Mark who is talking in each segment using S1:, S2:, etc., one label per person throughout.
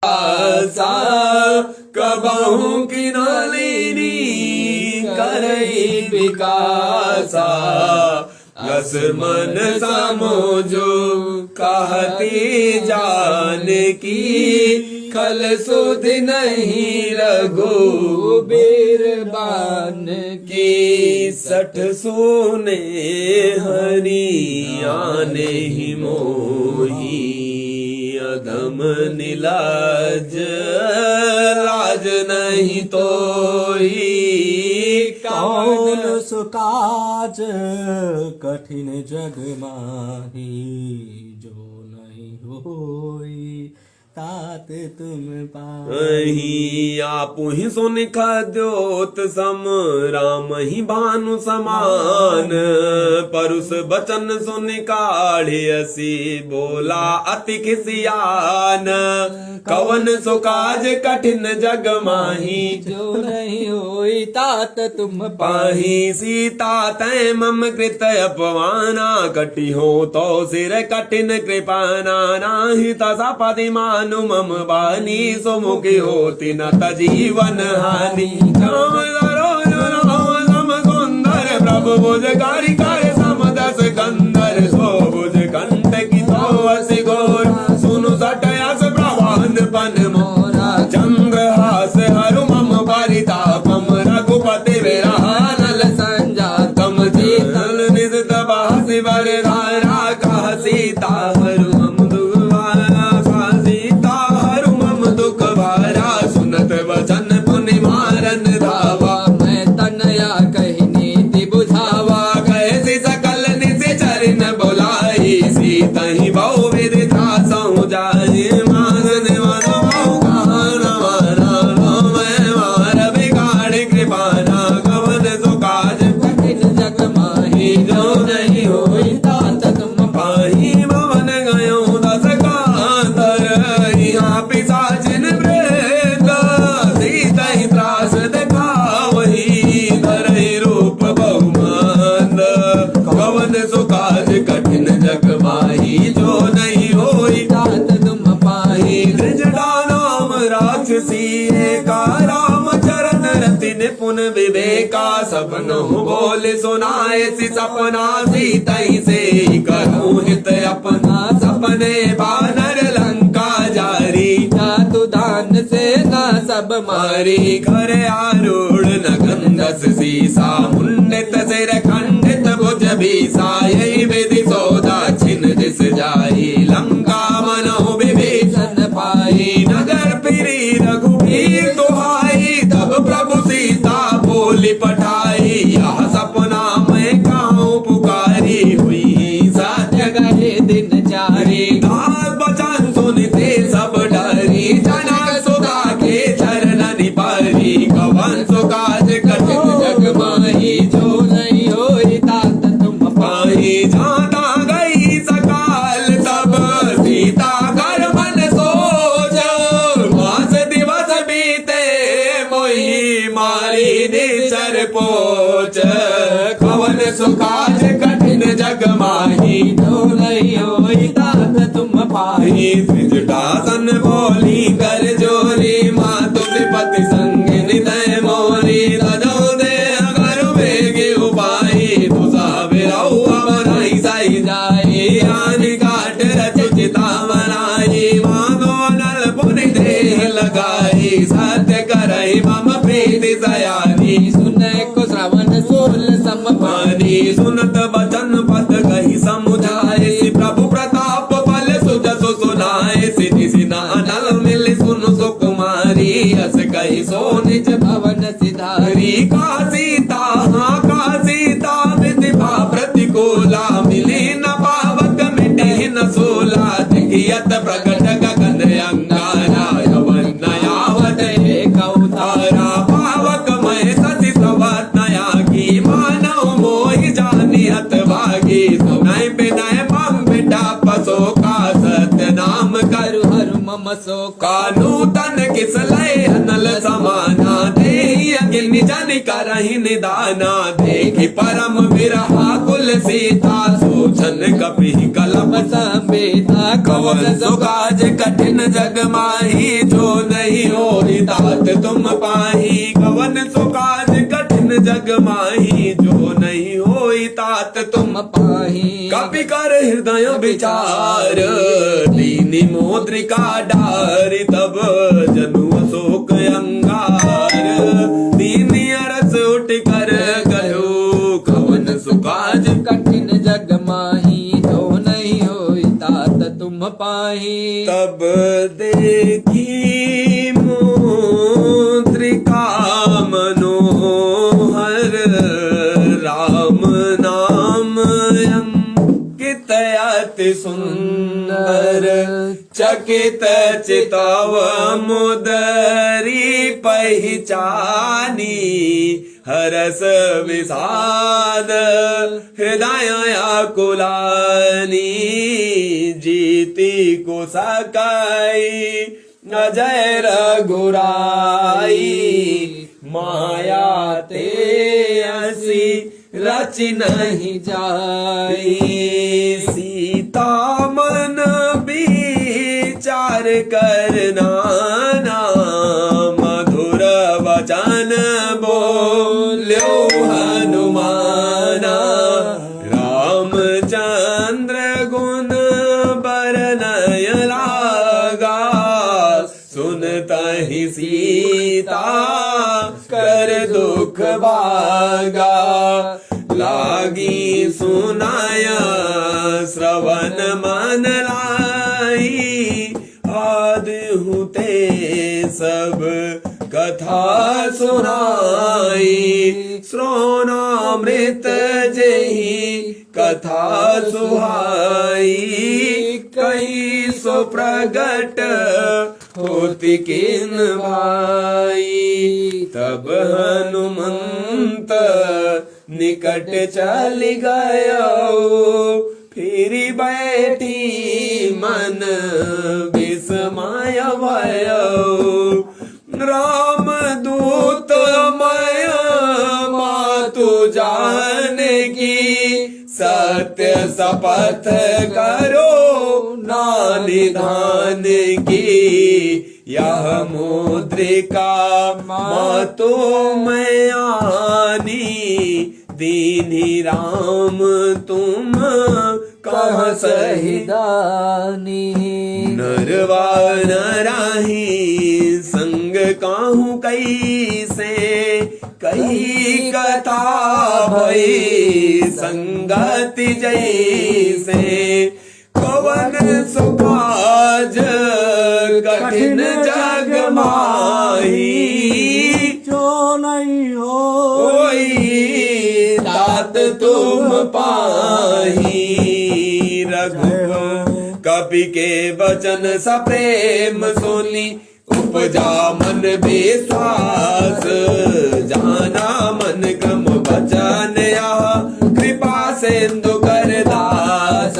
S1: आसा कबहू की नलिनी करई विकासा रस मन समझो कहती जान की खल सुध नहीं रघु बीरबान की सठ सोने हरियाने ही मोही अधम निलाज लाज नहीं तो
S2: कौन सुकाज कठिन जग माही जो नहीं होई तात तुम
S1: पाही आप ही सुन खद्योत सम राम ही भानु समान परुष बचन सुन काढ़े असी बोला अति खिसियान कवन सुकाज कठिन जग माही
S2: जो नहीं होई तात तुम
S1: पाही सीता तय मम कृत अपमाना कटि हो तो सिर कठिन कृपाना नाही तसा पदिमानु मम बानी सुमुखी होती न तजीवन हानि राम सम सुंदर प्रभु भुज कारी काय समदस कंदर सो भुज कंठ की तो असी घोर सुनु सटयस प्रवाहन पन मोरा चंद्रहास हरु मम परितापम रघुपति विरहानल संजातम जीतल निज तबासी वरधारा कह सीता हरु मम दुर्वारा सा सीता हरु मम दुख भारा सुनत वचन पुनि मारन धावा
S2: मैं तनया कही नीति बुझावा
S1: कैसी सकल निज चरण बुलाई सीता ही बहु विदिता सहु जाए मानन मनमहु गान माना मैं मार बिगाड़ कृपाना कवन सुकाज
S2: कठिन जग माही जो नहीं होई तात तुम
S1: पाही भवन गयो दस कांतर यहाँ पिशाचिन प्रेत सीता ही त्रास दिखावही धरहि रूप बहुमांद कवन सुकाज कठिन जग माही जो नहीं होई
S2: तात तुम पाही
S1: त्रिजटा नाम राक्षसी का राम चरण रति निपुण विवेका सपन बोल सुनाए सी सपना सीता से करूं हित अपना सपने बानर लंका जारी
S2: जातु दान से ना सब
S1: मारी घर आरूढ़ नगंधस सीसा मुंडित सिर खंडित भुज भीसा यही विधि सौदा छिन दिस जाई लंका मनो विभीषण पाई नगर फिरी रघुवीर दुहाई तब प्रभु सीता बोली पठाई यह सपना मैं कहूँ पुकारी हुई सत्य
S2: गए दिन चारी
S1: नाथ बचन सुनते सब डरी जनक सुधा के चरण निपारी कवन सुकाज कठिन जग माही
S2: जो नहीं होई तात तुम
S1: पाही जाता गई सकाल तब सीता कर मन सोच मास दिवस बीते मोही मारी निचर पोच कवन सुकाज कठिन जग माही
S2: जो नहीं होई तात तुम पाही
S1: त्रिजटासन बोली कर जोरी मातु त्रिपति संग निदय मोरी तजो दे अगर वेगे उपाई तुसा बिरऊ अमराई साई जाई आनि काट रचिता मनाई मानो नल पुनि देह लगाई सत्य करई मम प्रीति सयानी
S2: सुने को श्रवण सोल समपानी
S1: सुनत बचन पद कही समुझाए प्रभु प्रताप बल सुजसु सुनाए सिद्धि सिनानल मिल सुन सुकुमारी अस कही सो निज
S2: भवन सिधारी
S1: का सीता हाँ का सीता विधिभा प्रतिकूला मिली न पावक मिटे न सोला दिखियत प्रकट गगन अंगारा यवन नयावत
S2: कौतारा
S1: पावक मैं सती सवत नया की मानव मोहि जानी हत भागी सुनाई बिनाय मम बेटा पसो का सत्य नाम कर
S2: हरु हरु मम सो
S1: कानूतन किस लय अनल समाना देहि अग्नि जन करहि निदाना देखि परम विरहा कुल सीता सोचन कपि कलप
S2: संवेदा
S1: कवन सो काज कठिन जग माही जो नहीं होई तात तुम पाही कवन सो काज कठिन जग माही जो नहीं होई तात तुम
S2: पाही
S1: कपि कर हृदय विचार दीनी मोद्रिका डार तब जनु शोक अंगार दीनी अरस उठ कर गयो कवन सुकाज
S2: कठिन जग माही जो नहीं होई तात तुम पाही
S1: तब देखी मुद्रिका मनोहर राम नाम अंकित अति सुंदर चकित चितव मुदरी पहचानी हरस विषाद हृदय आकुलानी जीती को सकाई अजय रघुराई माया ते असी रच नहीं जाई सीता मन विचार करना ना मधुर वचन बोल्यो हनुमाना रामचंद्र गुण बरनय लागा सुनता ही सीता कर दुख भागा लागी सुनाया श्रवण मन लाई आद हुते सब कथा सुनाई श्रवणामृत जही कथा सुहाई कई सो प्रगट होती किन भाई तब हनुमंत निकट चल गयो फिर बैठी मन विस्मय भयो राम दूत मय मातु जाने की सत्य शपथ करो निधान की यह मुद्रिका मातो मैं आनी दीनी राम तुम कहाँ सहिदानी नरवा नराही संग काहू कई से कई कथा भई संगति जैसे कवन सुकाज कठिन जग माही
S2: जो नहीं
S1: होई तात तुम पाही रघु कपि के वचन सप्रेम सुनी उपजा मन विश्वास जाना मन क्रम वचन कृपा सिंधु कर दास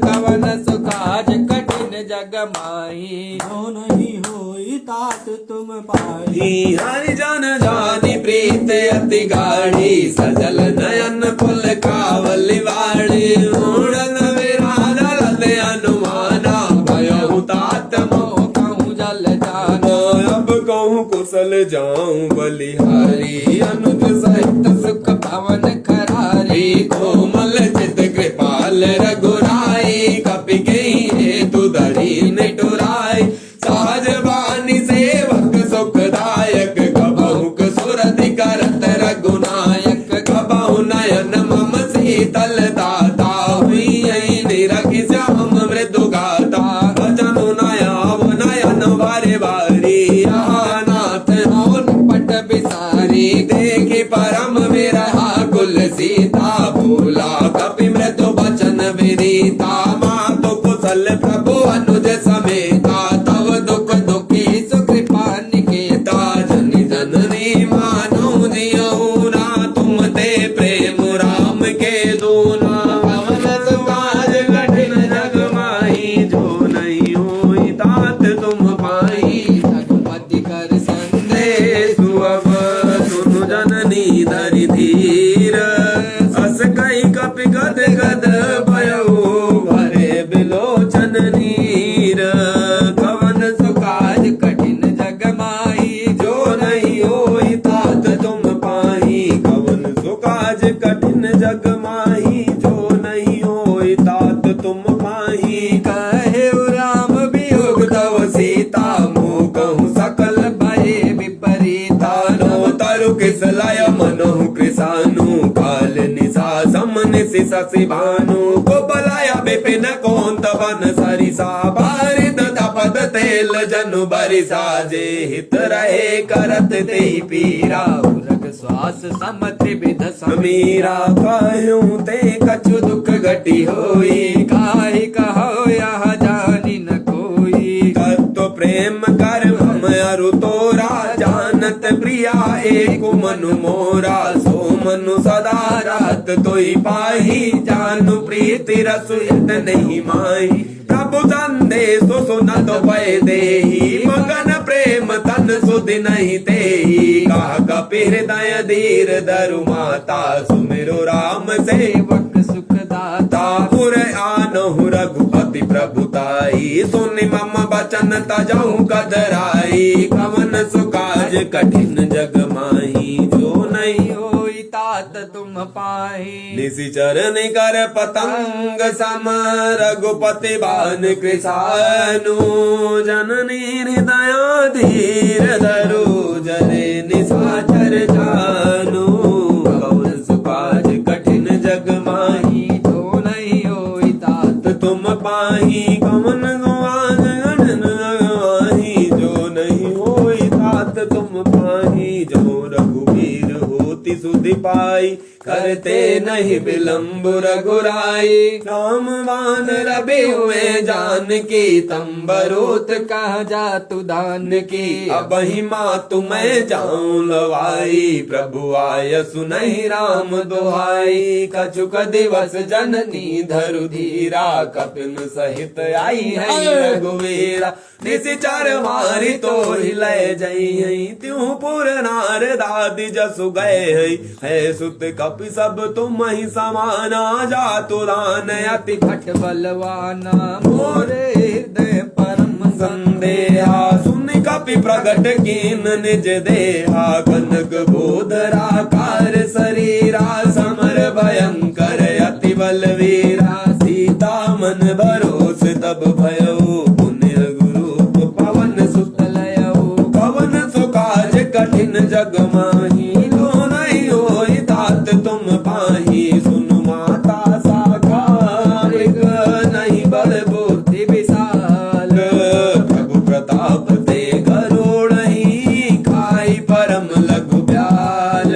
S2: कवन सुकाज कठिन जग माही
S3: जो नहीं होई तात तुम पाही
S1: हरि जन जानी प्रीत अति गाढ़ी सजल नयन पुल कावली वाड़ी उड़न विराजल हनुमाना भयो तात मोह
S2: कहूँ जल जाना
S1: अब कहूँ कुशल जाऊं बलिहारी अनुज सहित
S2: सुख भवन करारी
S1: कोमल चित कृपाल रघुराई कपि गई हेतु धरी निटुराई सहज बानी सेवक सुखदायक कबहुक सुरति करत रघुनायक कबहु नयन मम शीतल दाता हुई निरखि श्याम मृदु गाता भजनु नयाव नयन बारे बारी नाथ
S2: पट बिसारी
S1: देखि परम विरहा कुल सीता भूला कपि मृदु बचन विनीता मातु कुशल प्रभु अनुज समेता तव दुख दुखी
S2: सुकृपा निकेता
S1: जनि जननी मानो जियऊ ना तुम ते प्रेम राम के दूना पवन सुकाज कठिन जग माही जो नहीं होई तात तुम शशि भानु को बलाया विपिन कोंत वन सरिसा बारिद तपद तेल जनु बरिसा जे हित रहे करत ते पीरा
S2: उरग श्वास सम त्रिविध
S1: समीरा कहूँ ते कछु दुख घटी होई
S2: काहि कहो यह जानी न कोई
S1: तत्व प्रेम कर हम अरु तोरा जानत प्रिया एक मनु मोरा सो मनु सदा रात तोई पाही जानु प्रीति रसु इत नहीं माही प्रभु संदेश सुनत पै देही मगन प्रेम तन सुध नहीं तेही कह कपि हृदय धीर धरु माता सुमिरो राम सेवक
S2: सुखदाता
S1: पुर आनहु रघुपति प्रभुताई सुनि मम बचन तजहु कदराई कवन सुकाज कठिन जग माही जो नहीं
S2: होई तात तुम पाही
S1: निशिचर निकर पतंग सम रघुपति बान कृषानु जननी हृदय धीर धरु जरे निशाचर जानु कवन सुकाज कठिन जग माही
S2: जो नहीं होई तात
S1: तुम पाही कवन गुआज गणन माही जो नहीं होई तात तुम पाही जो रघुवीर होति सुधि पाई करते नहीं विलम्ब रघुराई राम बान रबे हुए जान की तंबरोत
S2: कह जा तु दान की
S1: अब ही माँ तुम्हें जाऊं लवाई प्रभु आय सुनहि राम दुहाई कछुक दिवस जननी धरु धीरा कपिन सहित आई है रघुवीरा निशिचर मारी तो हिले जई त्यों पुर नार दादी जसु गए है सुत कपि सब तुम ही समाना जा तुरान अति
S2: भट बलवाना मोरे हृदय परम
S1: संदेहा सुन कपि प्रगट कीन निज देहा कनक बोधरा कार शरीरा समर भयंकर अति बलवीरा सीता मन भरोस तब भयो पुण्य गुरु पवन सुत लयो कवन सुकाज कठिन जग माही लो नहीं होई तात तुम पाही सुनु माता साकार नहीं बल बुद्धि विशाल प्रभु प्रताप ते करोड़ ही खाई परम लघु ब्याल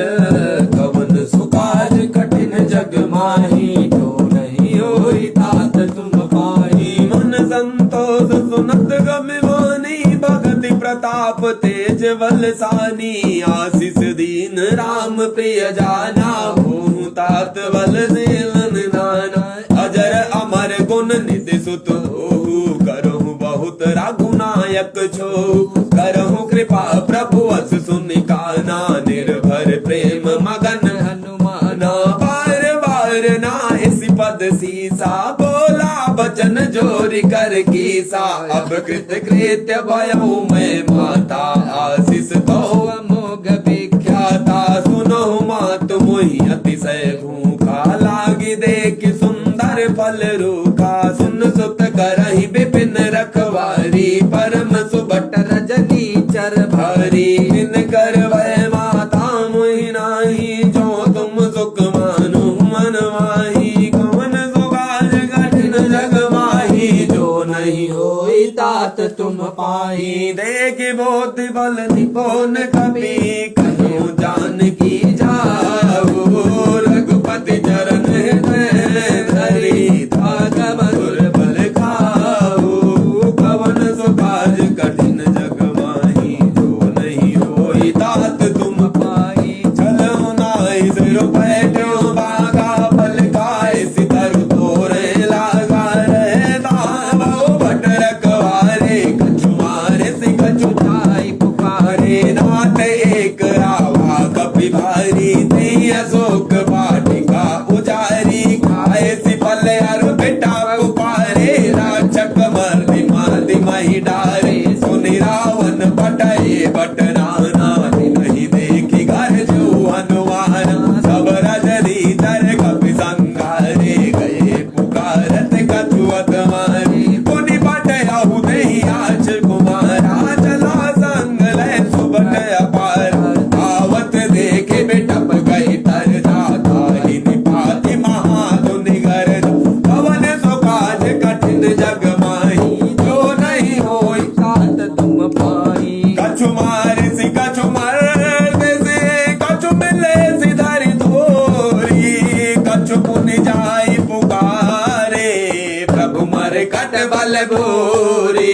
S1: कवन सुकाज कठिन जग माही जो नहीं होई तात तुम पाही मन संतोष सुनत गमिवानी भगति प्रताप तेज बलसानी आशीष दीन राम प्रिय जाना भूमि तात बल सेवन नाना अजर अमर गुण निधि सुत होहु करहु बहुत रघुनायक छो करहु कृपा प्रभु अस सुनि काना निर्भर प्रेम मगन हनुमाना बार बार नाहि पद सीसा बोला बचन जोरी कर कीसा अब कृत कृत्य भयो मैं माता आशीष तो अमोघ विख्याता सुनो मात मोहि अतिशय भूखा लागी देख सुंदर फल रूखा सुन सुत करहि विपिन रखवारी परम सुबट रजनी चर भारी इन कर वै माता मोहि नाही जो तुम सुख मानु मन माही कवन सुकाज कठिन जग माही जो नहीं होई तात तुम पाही देख बोध बल निपुण कपि कहो जान की जाओ रघुपति चरण हृदय धरि धाग मधुर बल खाओ कवन सुकाज कठिन जग माही जो नहीं होई तात तुम पाही चलो नाई सिर बैठो बागा बल खाए सितर तोरे लागा रे दावो भट रखवारे कछु मारे से कछु भाई पुकारे नाथ एक रावा कपि भारी ते अशोक वाटिका उजारी खाए सि फल हर बेटा पुकारे राक्षक मर्दि मादि मही डारे सुनि रावण पटाए बट नाना नहीं देखी घर जो हनुमान सब रजनी तर कपि संघारे गए पुकारत कछुअत मारे पुनि पटयाहु देहि आच कुमारा चला संग ले सुबट अपार आवत देखे बेटप गई तर जाता ही निपाति महाधुनि
S2: बल भूरी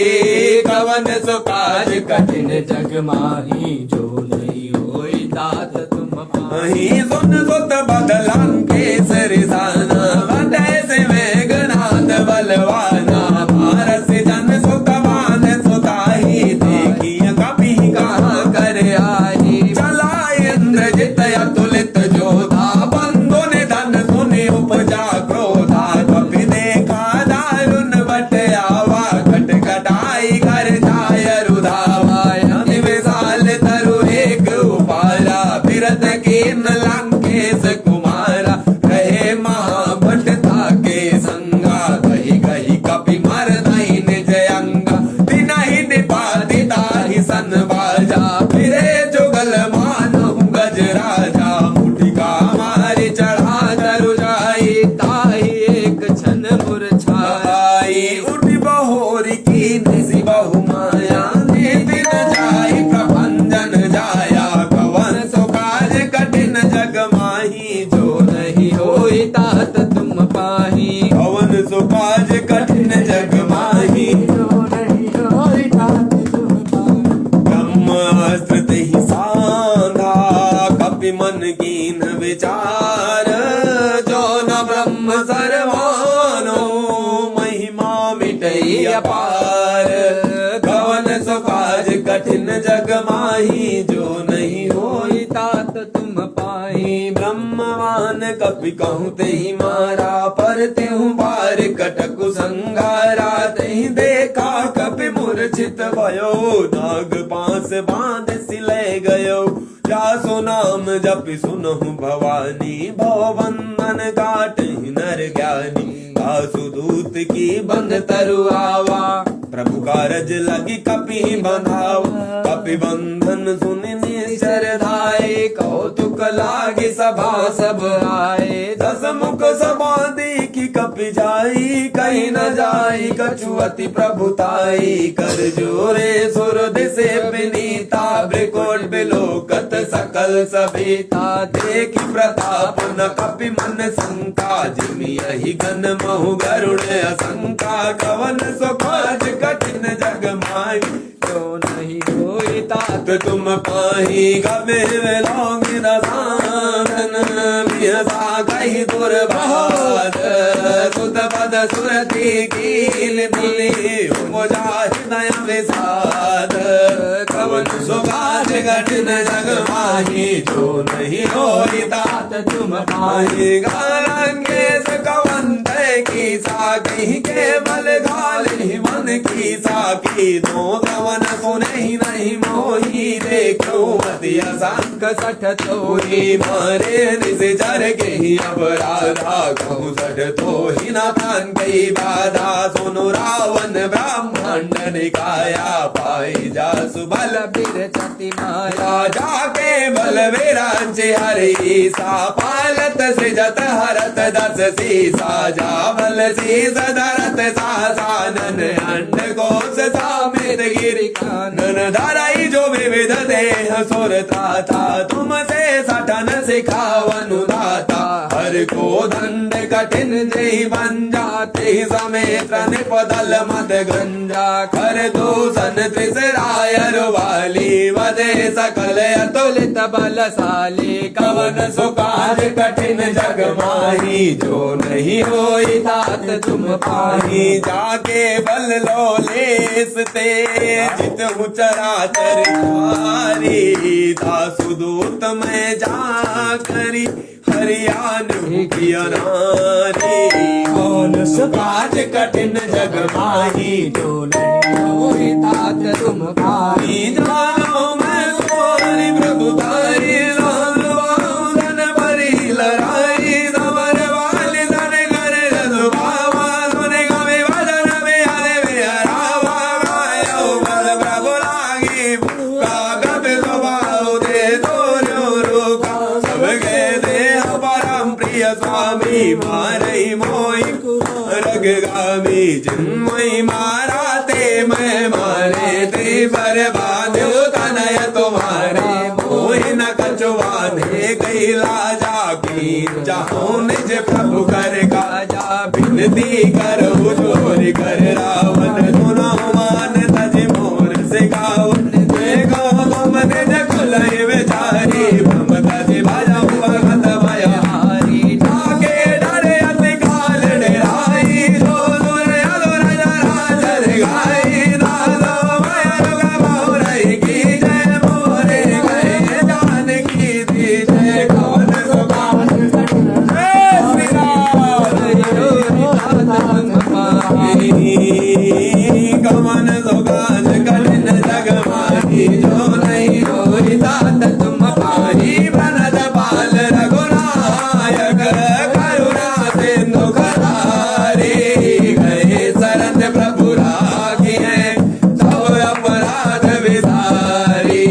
S2: कवन सो काज कठिन जग माही जो नहीं होई तात तुम पाही
S1: अही सुन सुत बदलन केसरी साना बटे से मेघनाद बलवाना भारत जन सुत मान सुताही देखिए कभी
S2: कहाँ कर आई
S1: चला इंद्रजित अतुलित जोधा बंधु निधन सुनि उपजा क्रोधा कपि देखा दारुण बट आवा खटखटाई घर जाय रुधावा अति विशाल तरु एक उपारा फिरत कीन लंकेश कुमारा कहे महाभट ताके संगा कही कही कपि मर नहीं निज अंगा दिनहि निपाति ताहि सन बाजा फिरे जुगल मानो गज राजा मुठिका मारी चढ़ा तरु जाई
S2: ताही एक क्षण मुरझाई
S1: उठी बहोरी की निसी बहु माया दिन जाई प्रभंजन जाया कवन सो काज कठिन जग माही जो
S2: नहीं होई तात तुम पाही
S1: कवन सो काज कठिन जग माही ब्रह्मास्त्र ही सांधा कपि मन कीन विचार जो न ब्रह्म सर्वानो महिमा मिटई अपार कवन सो काज कठिन जग माही जो नहीं होई
S2: तात तुम पाही
S1: ब्रह्मवान कपि कहूँ तेहि मारा पर त्यों बार कटकु संगारा तेहि देखा कपि मूर्छित भयो नाग पास बांध सिले गयो जासो नाम जपि सुनहु भवानी भवबंधन काटहि नर ज्ञानी दासु दूत की बंध तरु आवा प्रभु कारज लगी कपि बंधाव कपि बंधन सुनि निश्चर धाये कौतुक लागे सभा सब आए दस मुख सभा देखी कपि जाई कहीं न जाई कछुअति प्रभुताई कर जोरे सुर दिसे विनीता ब्रिकोट बिलोकत सकल सभीता देखी प्रताप न कपि मन शंका जिमि यही गन महु गरुड़ असंका कवन सो काज कठिन जग माई
S2: जो नहीं होई तात
S1: तुम पाही गमे लोग रसानन बिहसा कही दुर्बाद सुत पद सुरति कील मिली उपजा हृदय विषाद कवन सुगाज कठिन जग माही जो नहीं होई तात तुम पाही गालंगेश कवन की साकी केवल गाली मन की साकी दो कवन सुने नहीं मोही देखो अति असंख सठ तोही मारे निज जर के ही अब राधा कहूँ सठ तो ही न पान गई बाधा सुनो रावण ब्राह्मण निकाया पाई जा सुबल
S2: बिर चति माया
S1: जाके बल विरांचे हरि सा पालत सृजत हरत दस सीसा जावल शीस धरत सासानन अंड कोश सामित गिरि कानन धराई जो विविध देह सुरता था तुमसे सठन सिखावनु दाता हर को दंड कठिन जय बन जाते समेत निपदल मद गंजा कर दूषण त्रिसरायर वाली वदे सकल अतुलित बलशाली कवन सुकाज कठिन जग माही जो नहीं होई तात तुम पाही जाके बल लो लेस ते जित चराचर हारी दासु दूत में जा करी हरियान किया नारी कौन सुकाज कठिन जग माही जो नहीं होई तात तुम पाही जानो मैं तुम्हारी प्रभु तारी स्वामी मारई मोई रग गामी जिन्मई मारा ते मैं मारे ते बर्बाद तनय तुम्हारे मोहि न कछुआने गई लाजा की जहाँ निज प्रभु कर गाजा विनती करो जोर कर रावण सुनो मान तज मोर से गावन देखो तुम निज कुल विचारी ब्रह्म तज भजऊ भगत भयहारी जाके डरे अति काल डेराई जो सुर अधुर जराचर गाई दासो माया रुग बहुरई की जय मोरे गए जानकी दी जय कवन सुकान जय श्री कवन सुकान कठिन जग माही जो नहीं होई तात तुम पाही भरत पाल रघुनायक करुणा सिंधु करारे गए शरण प्रभु राखी है सब अपराध विसारी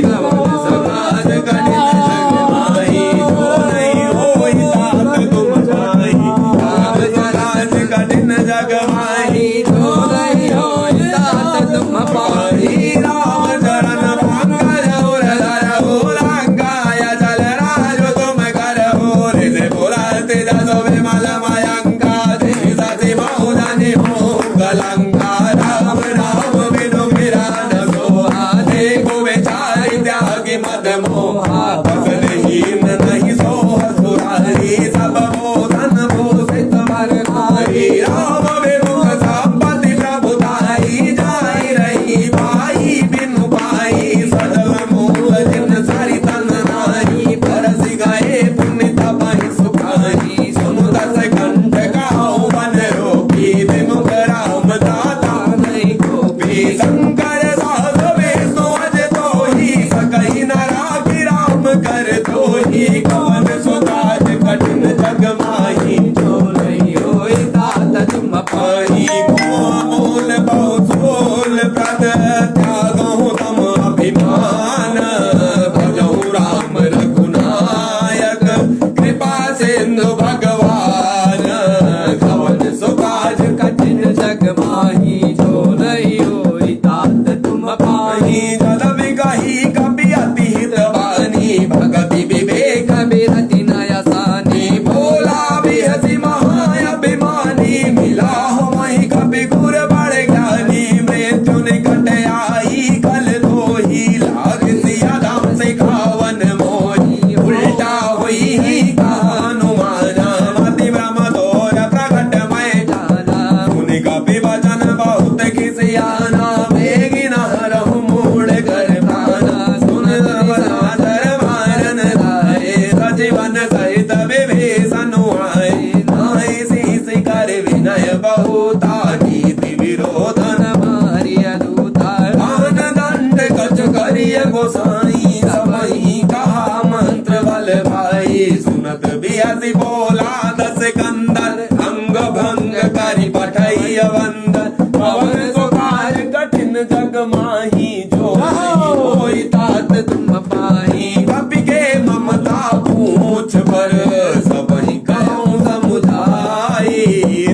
S1: कवन सुकान कठिन जग माही जो नहीं होई तात तुम पाही कवन सुकान कठिन जग माही जो नहीं होई तात तुम पाही राम चरण पंकज उर धरहु लंकाय जल राज तुम करहु रिधि पुरति जसो विमल मयंका देहि सति बहु जनि हो गलंका राम नाम बिनु गिरान सोहा देखो बेचारी त्यागी मद मोहा बसन हीन नहीं सोह सुरारी सब बोधन भूषित मर नारी राम विमुख संपत्ति प्रभुताई जाई रही भाई बिनु पाई सजल मूल जिन सारी तन नारी परसि गए पुण्य तपहि सुखारी सुनु दस कंठ गाओ वन रोकी विमुख राम दाता नहीं गोपी शंकर साध विष्णु अज तो ही सकहि न राखी राम कर तो ही कवन सुकाज कठिन जग माही जो नहीं होई तात तुम पाही मोल बहुसोल प्रद त्यागहु तम अभिमान भजहु राम रघुनायक कृपा सिंधु भगवान कवन सुकाज कठिन जग माही जो नहीं होई तात तुम पाही जल विगही कपि अति हित बानी भगति विवेक बिरति नयसानी भोला बिहसी महाअभिमानी मिला हो मही कपि गुर बड़ ज्ञानी मृत्यु निकट आई कल दोही लाग सिया राम से खावन मोही उल्टा हुई ही हनुमाना मति ब्रह्म तोर प्रकट मैं जाना सुनि कपि वचन बहुत खिसियाना बेगी न हरहु मूढ़ कर प्राणा सुन समाचार मारन लाए सजीवन सहित विभीषण आए नाहि शीस कर विनय बहुता नीति विरोधन मारी अदूता दान दंड कछु करिय गोसाई सबही कहा मंत्र बल भाई सुनत बिहसी बोला दस कंदन अंग भंग करि पठई वंदन पवन सुकाज कठिन जग माही जो नहीं होई तात तुम पाही कपि के ममता पूछ पर सबहि कहूँ समुझाई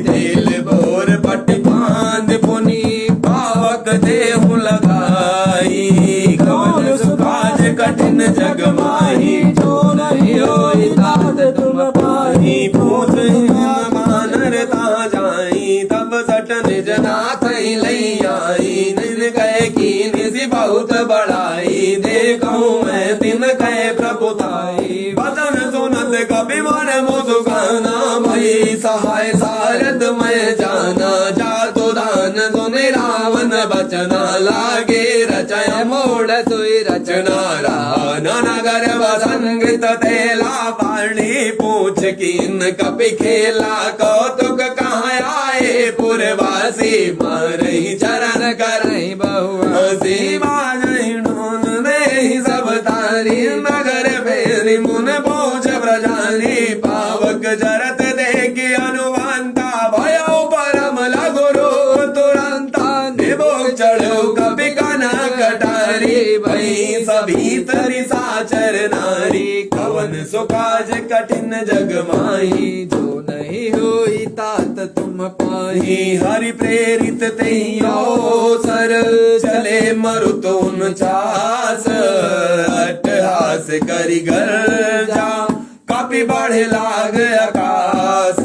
S1: तेल बोर पट बांध पुनि पावक देहु लगाई कवन सुकाज कठिन जग माही जो नहीं होई तात तुम पाही पूछ मानर ता जाई तब सट निज नाथ ही लई आई निन कहे की निसी बहुत बड़ाई देखूं मैं तिन कहे प्रभुताई बदन सुनत कभी मन मुस्काना भई सहाय सारद मैं जाना जातु दान सुनि रावण बचना लागे रचय मोड़ सुई रचना रावण नगर वसंगित तेला पाणी पूछ कीन कपि खेला कौतुक कहाँ आए पुरवासी मारही चरण करही बहुआसी बाजही ढूंढ देहि सब तारी नगर फेरी मुन पहुँच ब्रजानी पावक जरत देखि अनुवंता भयो परम लघुरु तुरंता निभोग चढ़ो कपि कना कटारी भई सभी तरी साचर नारी कवन सुकाज कठिन जग माही जो नहीं होई तात तुम पाही हरि प्रेरित तेहि अवसर चले मरुतुन चास अट्टहास करि गर्जा कपि बढ़े लाग आकाश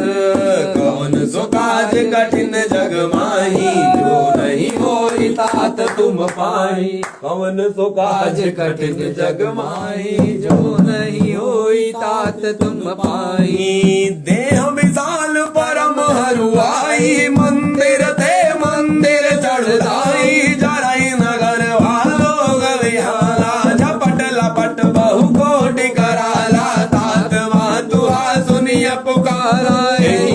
S1: कौन सुख काज कठिन जग माही जो नहीं होई तात तुम पाही कवन सो काज कठिन जग माही
S2: जो नहीं होई तात तुम पाई
S1: देह विशाल परम हरुआई मंदिर ते मंदिर चढ़ाई जराई नगर वालो गविहाला झपट लपट बहु कोटि कराला तात मातुआ सुनिय पुकारा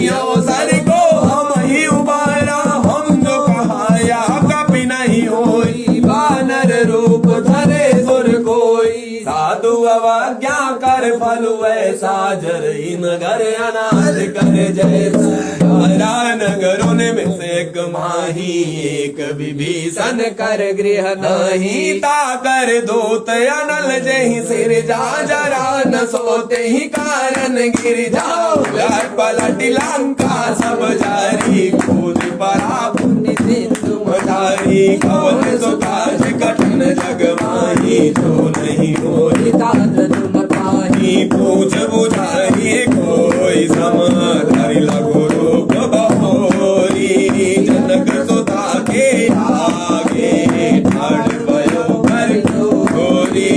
S1: यो सर को हम ही उबारा हम जो कहाया कभी नहीं होई
S2: वानर रूप धरे सुर कोई
S1: साधु अवज्ञा कर फल वैसा जरई नगर अनाथ कर जैसा नगरों में से एक माही एक विभीषण
S2: कर गृह
S1: नहीं ता कर दूत अनल जही सिर जा जरा न सोते ही कारण गिर जाओ लट पलट लंका सब जारी खुद परा पुण्य सिंधु मधारी कवन सो काज कठिन जग माही जो नहीं होई
S2: तात तुम पाही
S1: पूछ बुझाई कोई समाधारी लगो रूप बहोरी जनक सुता के आगे ठाड़ भयो कर गोरी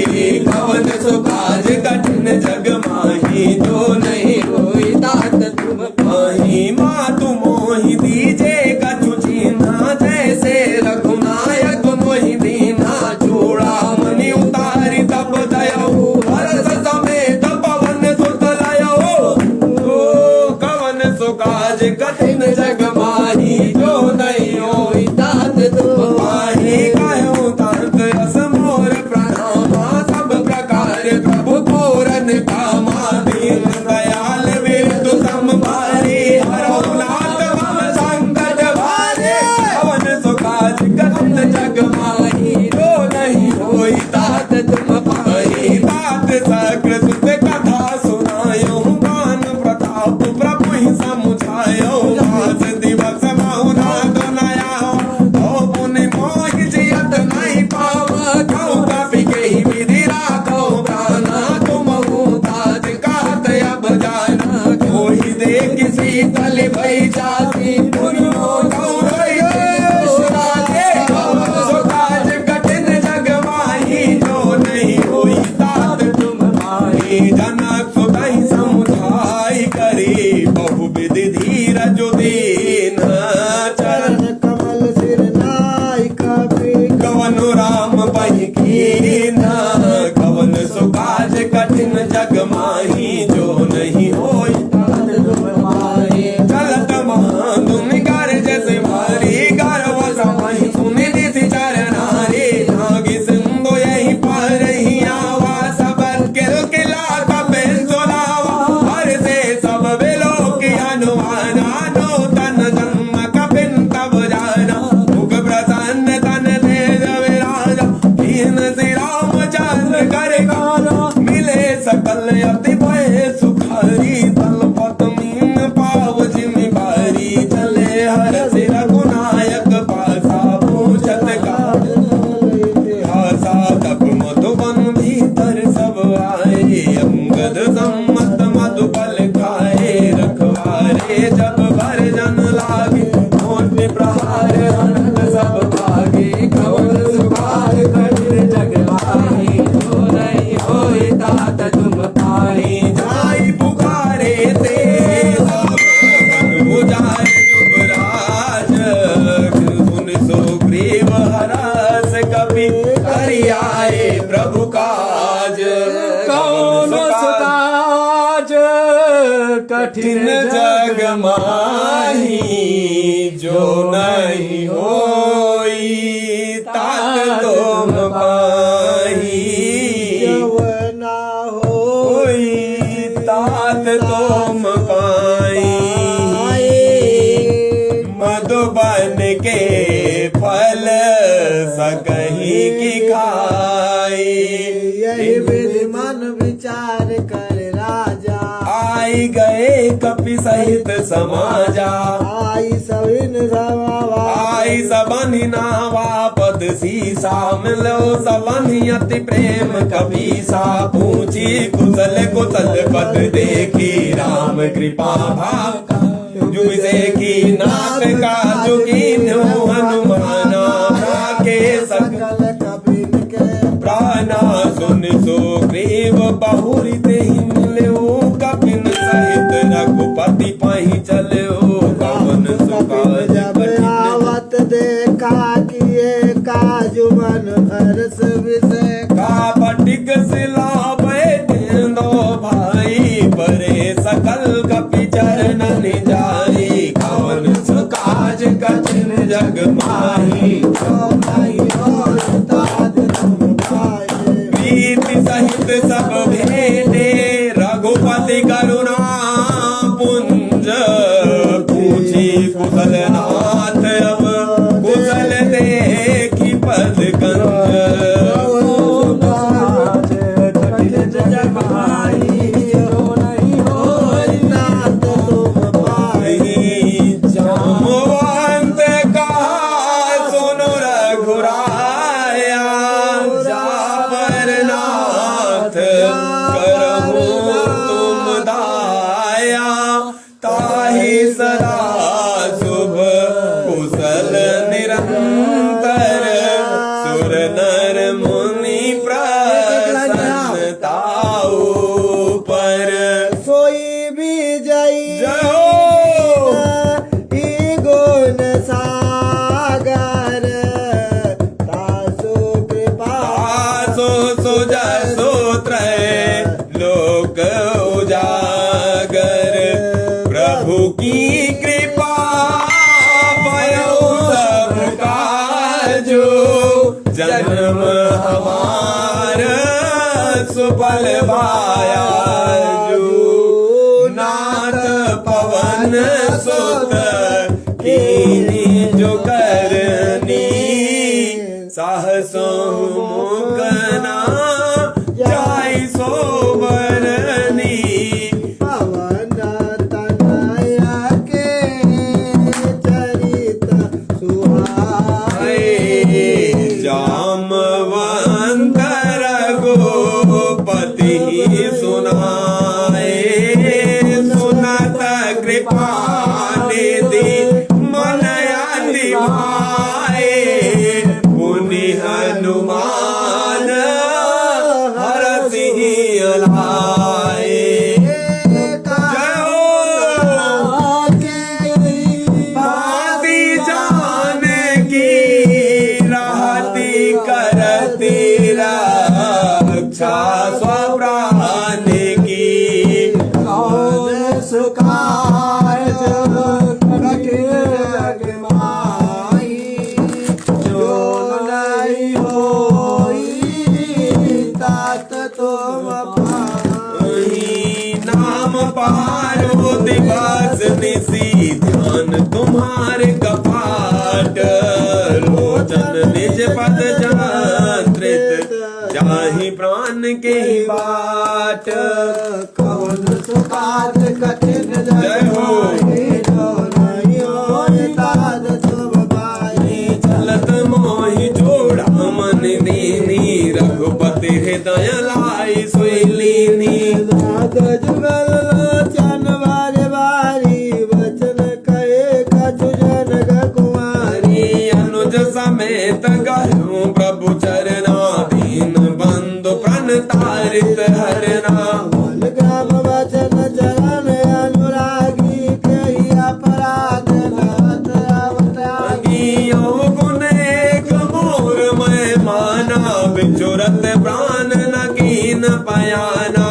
S1: कवन सो काज कठिन जग माही जो नहीं
S2: होई तात तुम
S1: माही मातु मोहि दीजे कछु चिन्हा जैसे रघुनायक मोहि दीना चूड़ा मणि उतारी तब दयो हरस समेत पवन सुत लयो कवन सो काज कठिन जग माही जो नहीं होई
S2: तात तुम
S1: माही कहूँ तात रस मोर प्रणामा सब प्रकार प्रभु पूरन कामा दीन दयाल विरतु संभारी हरो नाथ मम संकट भारे कवन सो काज कठिन जग माही जो नहीं होई तात तुम पाही तात सकृत कथा सुनायो गान प्रताप प्रभु ही समुझायो मास दिवस महुना तो नया ओ पुनि मोहि जियत नहीं पाव कौ कपि के ही विधि राखो प्राणा तुम ताज कहत अब जाना कोई दे किसी तल भई जाती पुनियो काज कठिन जग माही जो नहीं होई तात तुम पाही जनक सुतहि समुझाई करी बहु विधि धीर जो दीन चरण
S3: कमल सिर नाय कपि
S1: कवन राम बहि कीन कवन सो काज कठिन जग माही जो नहीं होई
S3: तात तुम पाही
S1: चलत महाधुन कर जैसे भारी गर्व समाही सुनि दिसि चरनारी नागी सिंधु यही पार ही आवा सब किलकिला कपे सुनावा हर से सब बिलो की हनुमाना नूतन जन्म कपिन तब जाना मुख प्रसन्न तन तेज विराजा दीन श्री रामचंद्र कर गाना मिले सकल अति भय सुखारी तल पत्मीन पाव जिमि बारी चले हर सिर गुनायक पासा पूछत का भाषा तब मधुबन भीतर सब आए अंगद सम्मत मधुबल खाए रखवारे जब भर जन लागे मोट प्रहार हनन सब भागे
S2: कवन सुखार कठिन जग माही जो नहीं होई तात तुम पाही
S1: जाई पुकारे ते बुझाए जुगराज सुन सुग्रीव हरस कपि करियाए प्रभु काज
S2: कौन सुकाज कठिन
S1: कठिन जग माही जो नहीं होई तात तुम पाही
S3: यवना
S1: होई तात तुम पाई मधुबन के फल सकही की खाई
S3: यही विधि मन विचार कर राजा
S1: आई गए कपि सहित समाजा
S3: आई सविन सवा
S1: आई सबनि नावा पद सीसा मिलो सबनि अति प्रेम कपीसा पूछी कुशल कुशल पद देखी राम कृपा भाव युग से की नाथ का चुकीन हनुमाना के सकल
S3: कपिन के
S1: प्राणा सुन सुग्रीव बहुरी ते मिलो कपिन सहित रघुपति पाही चलो कवन सुकाज कठिन
S3: आवत देखा किए काजु मन हर्ष विषय
S1: का पटिक सिला बैठे दो भाई परे सकल कपि चरणन जाई कवन सुकाज कठिन जग माही प्रीति सहित सब भेटे रघुपति करुणा पुंज पूछी कुशल नाथ अब कुशल देखी पद कंज जामवंत कहा सुनो रघुराया जापर नाथ करहु तुम दाया ताहि सदा शुभ कुशल निरंतर सुर नर मुनि प्रसन्नताऊ पर
S3: सोई विजयी
S1: जय
S3: गुण सागर तासु कृपा
S1: आसो सुजय सूत्र लोक उजागर प्रभु की कृपा भयो सब काजो जन्म हमारा सुफल भाया जो नाथ पवन सुत कीनी जो करनी साहसो मुकना जाय सोबरनी
S3: पवन तनया के चरित सुहाए
S1: जामवंत रघुपति सुनाए सुनत कृपा निधि मन अति भाए पुनि हनुमान हरसि लाए भांति जान की रहती करती रक्षा स्वप्राण की
S3: कौन सुखाय जग माही जो नहीं होई तात तुम
S1: वही नाम पारो दिवस निसी ध्यान तुम्हारे कपाट लोचन निज पद जांत्रित जाहि प्राण के बाट
S3: कौन सुखाद कठिन
S1: जय
S3: जग
S1: हो।
S3: माही जो नहीं होई तात तुम माही
S1: चलत मोहि जोड़ा मन दीनी रघुपति हृदय लाई सोई लीनी
S3: नाथ जुगल लोचन बारे बारी वचन कहे कछु जनक कुमारी
S1: अनुज समेत गहु प्रभु चरना दीन बंधु प्रण तारित हरना
S3: बोल ग्राम वचन चरण अनुरागी कही अपराध नाथ अवतारी
S1: गुण एक मोर मैं माना बिचुरत प्राण न कीन पयाना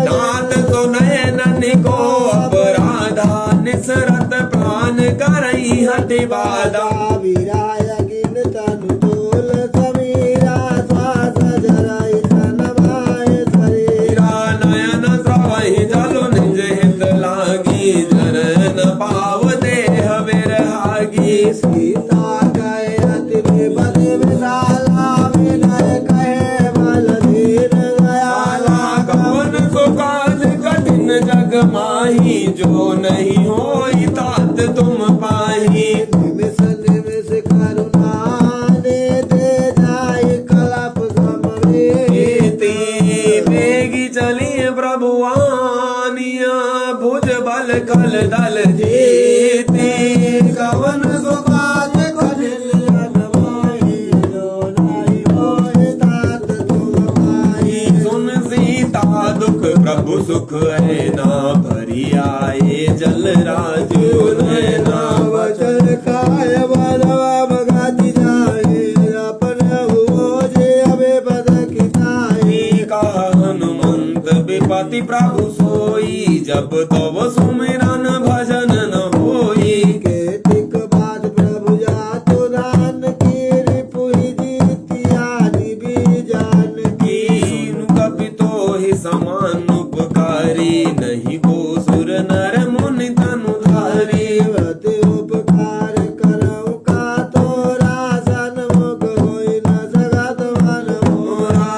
S1: नाथ सुनयन को अपराधा निसरत प्राण करई हटि बाधा
S3: विराय गिन तनु तोल समीरा श्वास जराई तनवाय शरीरा
S1: नयन स्रवहि जलु निज हित लागी जरन पाव देह विरहागी
S3: सीता कहे अति विपद विशाला विनय कहे बल धीर दयाला
S1: कवन सुकाज कठिन जग माही जो नहीं होई तात तुम पाही
S3: निमिष निमिष करुणा दे दे जाय कलप समवेती
S1: बेगी चली प्रभुआनिया भुज बल कल दल जीती
S3: कवन सो काज कठिन जग माही जो नहीं होए तात तुम पाई
S1: सुन सीता दुख प्रभु सुख है ना भरी आए जल राजू नैना
S3: वचन काय बलवा भगाती जाए अपन हुओ जे अबे बद किताई
S1: कहा हनुमंत विपति प्रभु सोई जब तब सुमिरन भजन न होई
S3: केतिक बाद प्रभु जातु दान की रिपुहि जीतियादि बीजान की
S1: कीनु कपि तो ही समान उपकारी नहीं को सुर नर मुनि तनुधारी
S3: देवते उपकार करऊ का तोरा सन्मुख होई न जगत मन मोरा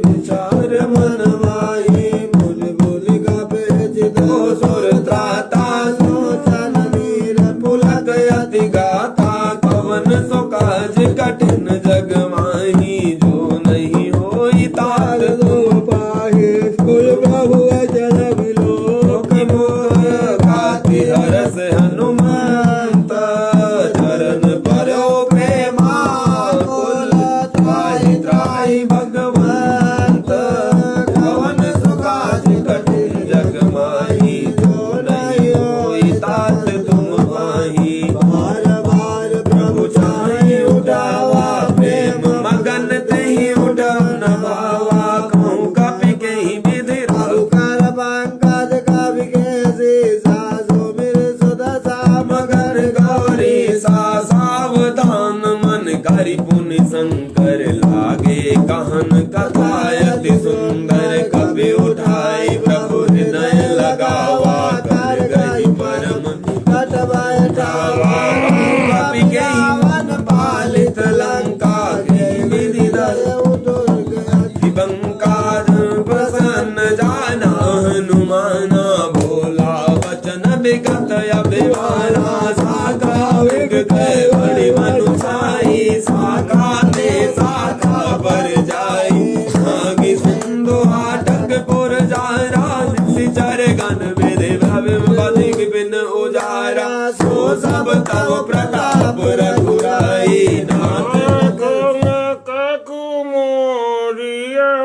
S3: विचार मन माही मुझ भूल गा बेच दो सुर त्राता सोचन नीर पुलक
S1: अति गाथा कवन सो काज कठिन जग माही जो नहीं होई ताल
S3: दो पाहे कुल प्रभु जल बिलो
S1: की मोह गाति हरस हनुमंत चरण परो प्रेमा कुल त्राहि त्राहि भगवंत कवन सो काज कठिन जग माही जो नहीं होई तात तुम माही
S3: बार बार
S1: प्रभु चाहे उठावा प्रेम मगन तेहि उठव न भावा कहूँ कपि के ही विधि राहु
S3: कर पंकज कवि के शीशा सो मेरे सुदशा
S1: मगर गौरी सा सावधान मन करि पुनि शंकर लागे कहन कथा अति सुंदर कवि उठाई प्रभु हृदय लगावा कर गई परम
S3: कटवाय
S1: उठावा कपि के ही मन पालित लंका के विधि दिवंकार प्रसन्न जाना हनुमाना भोला वचन विगत अभिमाना साका विग गए बड़ी मनुषाई साका ते साका पर जाई आगे सिंधु हाटक पुर जारा सिचर गन मेरे भव्य बधिक बिन उजारा सो सब तव प्रताप रघुराई नाथ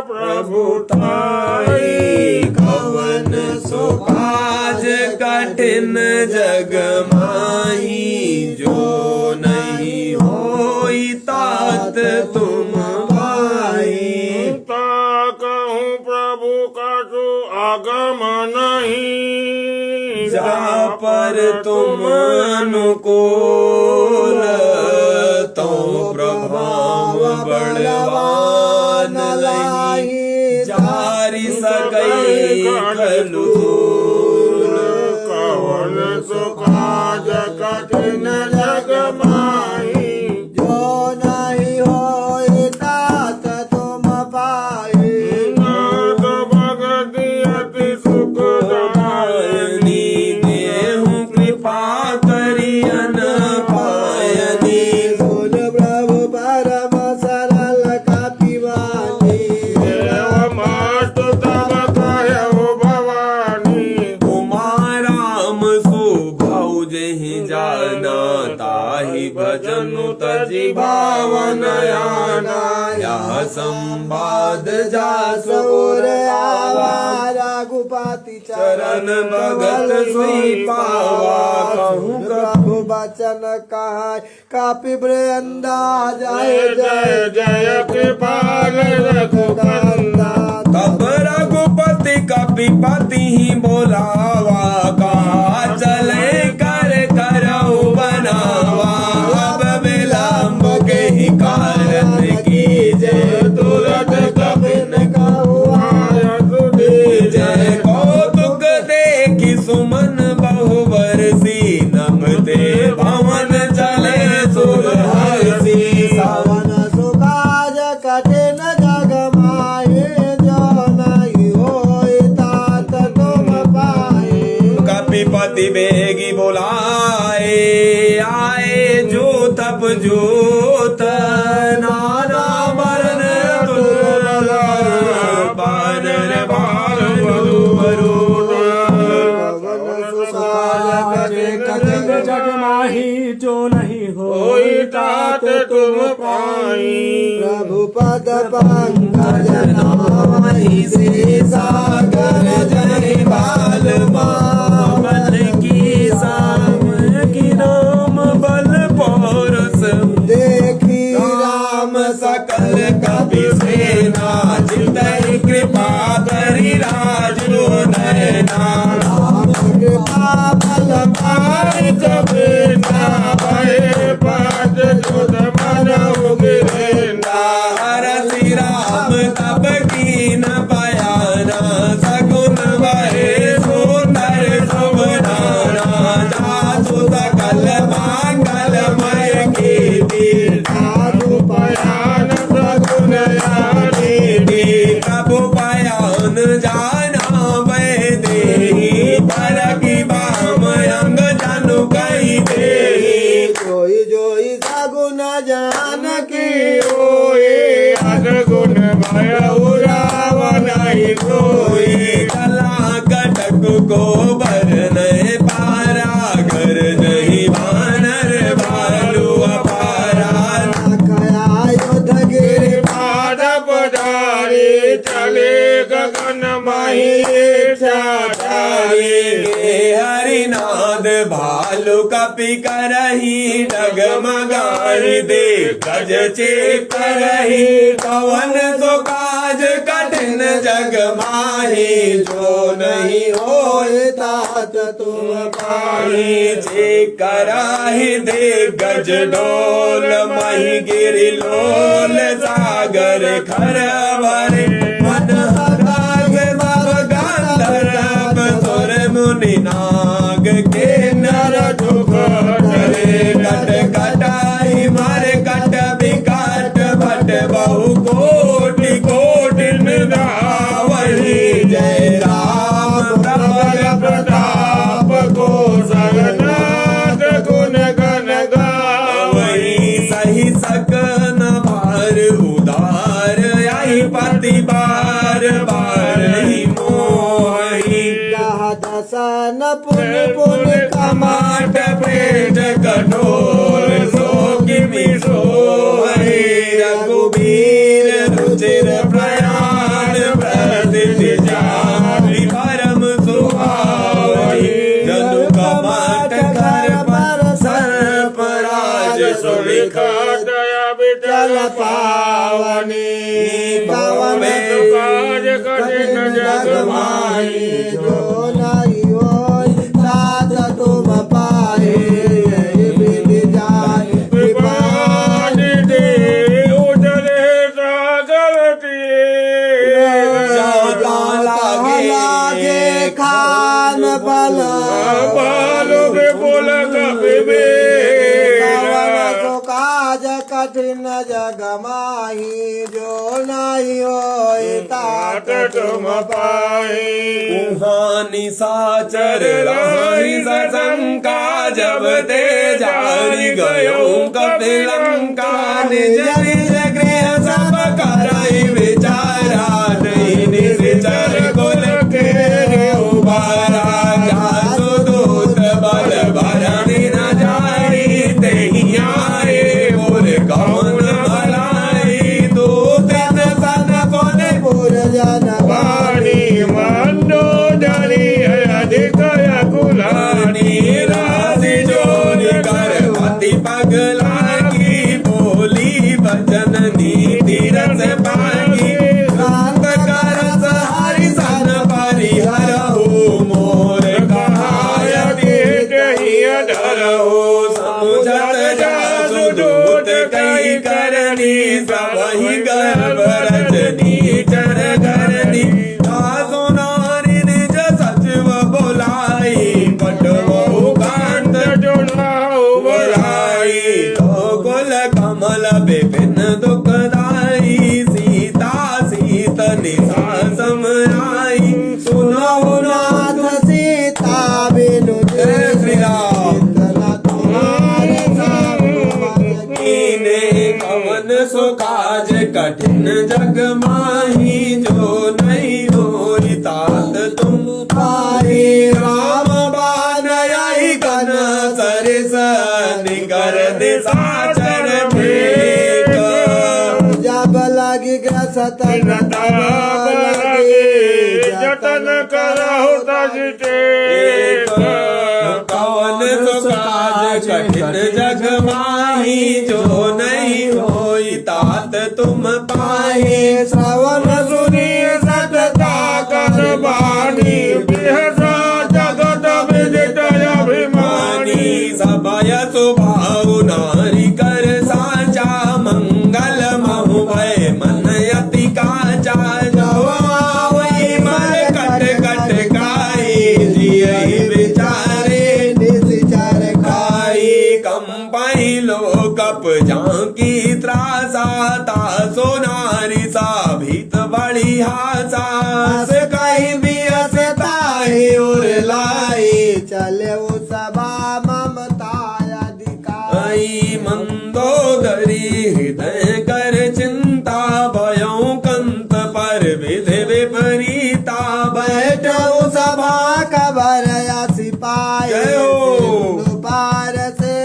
S1: प्रभु ताई कवन सो काज कठिन जग माही जो नहीं होई तात तुम भाई
S4: कहूँ प्रभु का जो आगम नहीं
S1: जा पर तुम अनुकूल तो प्रभाव बड़वान लाई जारी सकई खलु धूल
S4: कवन सुखाज कठिन जग माही
S3: जो नहीं होए तात तुम पाए
S4: नाथ भगति अति सुखदायनी
S1: देहु कृपा करियन पायनी
S3: बोल प्रभु परम सरल कपिवानी
S4: देव मातु तब कहु भवानी
S1: कुमाराम सुभाउ जहि जाना ताहि भजनु तजि भावन आना यह संवाद
S3: सौर
S1: जासुर
S3: आवा रघुपति
S1: चरण भगत सोई पावा कहूँ
S3: प्रभु वचन कहा कपि वृंदा जय
S4: जय जय कृपाल रघुकंदा
S1: तब रघुपति कपिपति ही बोलावा कहा चले कर करऊ बनावा अब विलंब के ही कारण की जय तुरंत कपिन जय कौतुक देखि सुमन बहुवर सी नमते भवन चले सुरहसी
S3: सावन सुकाज कठिन जग माहे जो नहीं होए तात तुम पाए
S1: कपिपति बेगी बोलाए आए जो तप जोत नाना वर्ण तुल
S2: जो नहीं हो
S4: होई तात तुम पाई
S3: प्रभु पद पंकज नामहि श्री सागर जय बाल
S1: बल की साम की राम बल पौरस
S3: देखी
S1: राम सकल कपि सेना चितहि कृपा करि राजो नयना
S3: राम कृपा बल
S4: पाई कबे ना भय पाद जुद मन उगिरेंदा
S1: हरसि राम तब कीन बयाना सगुन बहे सुंदर सुबनाना जासु सकल मंगलमय कीर्ति
S3: साधु
S4: पयान सगुन यानी
S1: प्रभु पयान जाना वै देहि पर की बाम अंग जनु कही देहि
S3: जोई जोई सगुन जानकी
S4: होए अदगुण भय उरावनाई सोई
S1: कला कटक को बरनय पारा घर नहीं वानर भालू अपारा
S3: खया युद्ध गिर
S4: पाद पधारे चले गगन माही चाचारे
S1: गे हरिनाद भालू कपि करही डगमगाही दे गज चेक करही कवन सो काज कठिन जग माही जो नहीं होए
S3: तात तुम
S1: पाही जे कराही दे गज डोल मही गिरि लोल सागर खर भरे मन हराग सब गंधर्व सुर मुनि नाग के नर दुख हरे कट कटाई मार कट विकट भट बहु कोटि कोटि निदावही जय राम प्रबल
S4: प्रताप को सगनाथ गुण गण गावही
S1: वही सही सकन भार उदार आई पति बार बार ही मोही
S3: दसन पुन पुन
S1: कमाट पेट कठोर सो किमि सोहि रघुबीर रुचिर प्रयाण प्रसिद्धि जाति परम सुहावहि जनु कमाट कर पर सर्प राज सुलिख
S4: दया विठल पावनी
S3: पावन
S4: काज कठिन जग माही
S3: जो नहीं होय तात तुम पाए विधि जाय
S4: विपाद दे उजले सागर
S3: लागे खान बल
S4: बालो विपुल कपिबे
S3: काज कठिन जग माही जो नहीं होय तात
S4: तुम पाए
S1: हानि साचर राही सशंका जब ते जारी गयो कपिलंका निज निज गृह सब करई विचारा नहीं निश्चर कुल के उबारा जासु दूत बल भरणी न जाई तेहि आए बोल कौन भलाई दूत सन सोने
S3: पुर जन
S4: वाणी मंदो जरी अधिक कुलानी
S1: राशि जोड़ कर पति पगला की बोली वचन नीति रस पागी शांत कर हरि सन परिहर हो मोर कहायति
S4: धर
S1: हो समुझत जासु दूत कई करनी सबहि गर्भ रजनी चर करनी दासु नारी निज सचिव बोलाई पटवहु कांत
S4: जुड़ाओ
S1: बोलाई तो कुल कमल विपिन दुखदाई सीता सीत निशा समराई सुनो नाथ
S3: सीता बिनु
S1: जय श्री राम
S3: तुम्हारे
S1: कीने कवन सो काज कठिन जग माही जो नहीं होई तात तुम पाही राम बान आई कन सरिस निग कर निशाचर भेद।
S3: जब लगी ग्रसन
S4: ताप लगे जतन करहु तज टेक।
S1: कवन सो काज कठिन जग माही जो नहीं होई तात तुम पाही।
S3: श्रवण
S4: सुनी सतता कर बानी बिहसा जगत विदित अभिमानी।
S1: सबय स्वभाव नारी कर साचा मंगल महु भय मन अति काचा। जवाई मन कट कट खाई जियहि विचारे
S3: निचार
S1: खाई। कंपाई लोकप झांकी त्रासा तासो नारी सा भीत बड़ी हासा।
S3: हस कहीं भी हंसताई उर लाई चले वो सभा ममता अधिकार।
S1: आई मंदोदरी हृदय कर चिंता भयों कंत पर विधि विपरीता।
S3: बैठो सभा कबर या सिपाही
S1: जय हो।
S3: सिंधु पार से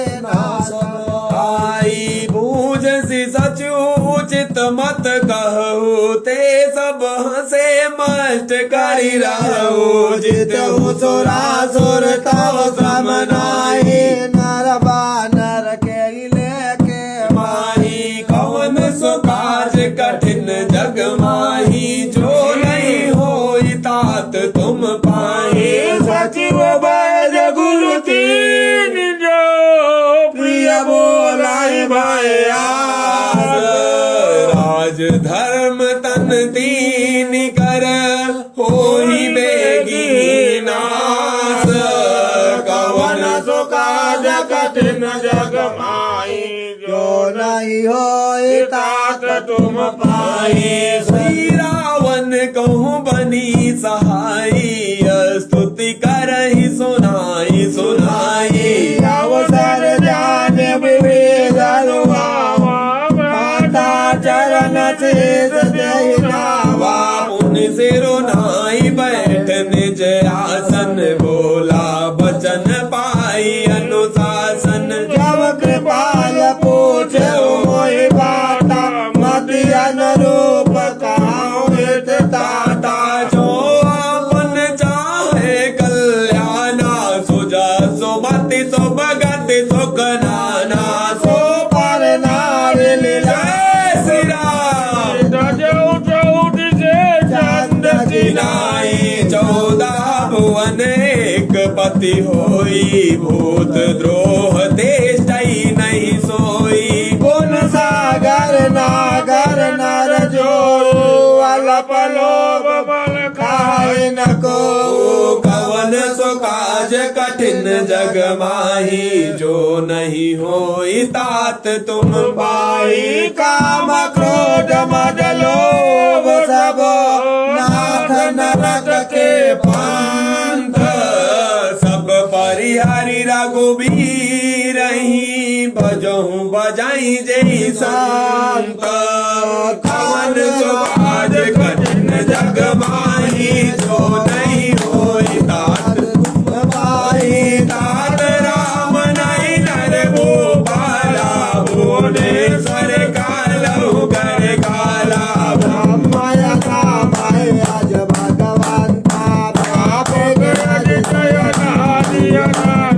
S1: आई बूझ सी सचु उचित मत कहू ते सब हंसे मस्त करी रहू।
S3: जित सुरासुर तव समनाई नर बानर के लेके
S1: माही। कवन सो काज कठिन जग माही जो नहीं होई तात तुम पाही।
S4: सचिव बैज गुरु तीन जो प्रिय बोलाई भयास।
S1: राज धर्म तन दीन कर होई बेगी नास। कवन सो
S4: काज कठिन जग माही जो
S3: नहीं हो
S4: तात तुम पाई।
S1: श्री रावण कहूँ बनी सहाई स्तुति करहि सुनाई सुनाई।
S4: अवसर जान विवेक अनुभावा माता चरण शेष देहि नावा।
S1: उन सिरो नाई बैठ निज आसन बोला बचन पाई अनुशासन।
S3: जब कृपाल पूछे मोहि बाता मति अनुरूप कहाऊं हित
S1: दाता जो आपन चाहे कल्याणा सुजा सुमति सुभगति सुख नाना।
S3: सो पर नारी लीला
S1: जय श्री राम।
S4: दजौ चौद से चंद
S1: जिनाई 14 भुवन एक पति होई। भूत द्रोह देश नहीं सोई।
S3: गुण सागर नागर नर जो अल्प लोभ बल खाए न को।
S1: कवन सो काज कठिन जग माही जो नहीं होई तात तुम पाई।
S3: काम क्रोध मद लोभ सब नाथ नरक के
S1: पंथ। सब परिहरि रघुबीर ही बजहु बजाई जय संत। कवन सो काज कठिन जग माही जो नहीं होई तात तुम पाई। तात राम नहीं नर गोपाला भुवनेश्वर कालहु कर काला।
S3: माया का माया आज भगवान का
S4: आप गज जय नादिय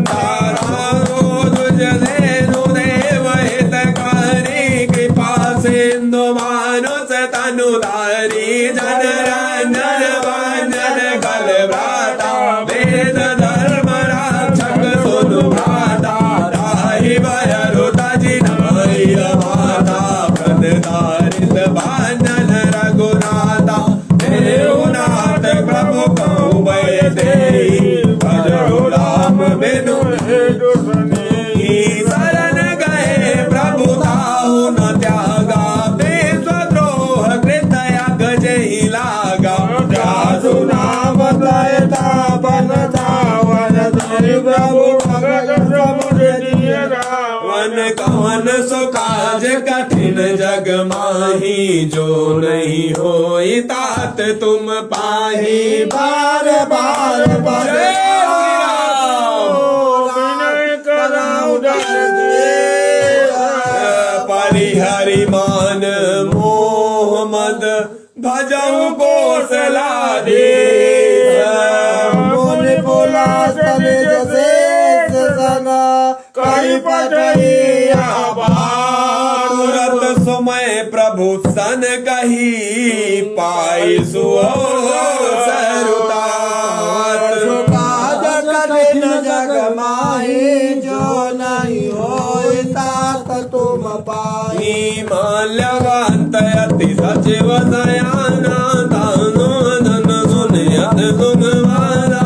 S1: तारा रोज जनेनु देव हितकारी। कृपा सिंधु मानुष तनुधारी। जन रंजन वंजन कल भ्राता वेद धर्म रक्षक सुनु भ्राता। राहि भयरु तजि नाय माता प्रदारित भांजन रघुनाथा। देवनाथ प्रभु कहु भय देहि भजहु राम बिनु शरण गए प्रभु ताहु न त्यागा। विश्वद्रोह कृत यज्ञ जहि लागा।
S3: जासु नाम दयता बन धावन धरि प्रभु भगत समुझ दिय
S1: वन कवन सो काज कठिन जग माही जो नहीं होई तात तुम पाही।
S3: बार बार
S1: जय श्री राम।
S4: विनय कराऊ दर
S1: हरि हरि मान मोहम्मद भजऊ कोसला दे
S3: मुनि बोला सने जैसे सना कहीं पटरी
S1: तुरत समय प्रभु सन कही पाई
S3: कठिन जग माही जो नहीं होई तात तुम पाई
S1: माल्यवंत अति सचिव दयाना दानो धन सुनयत सुनवारा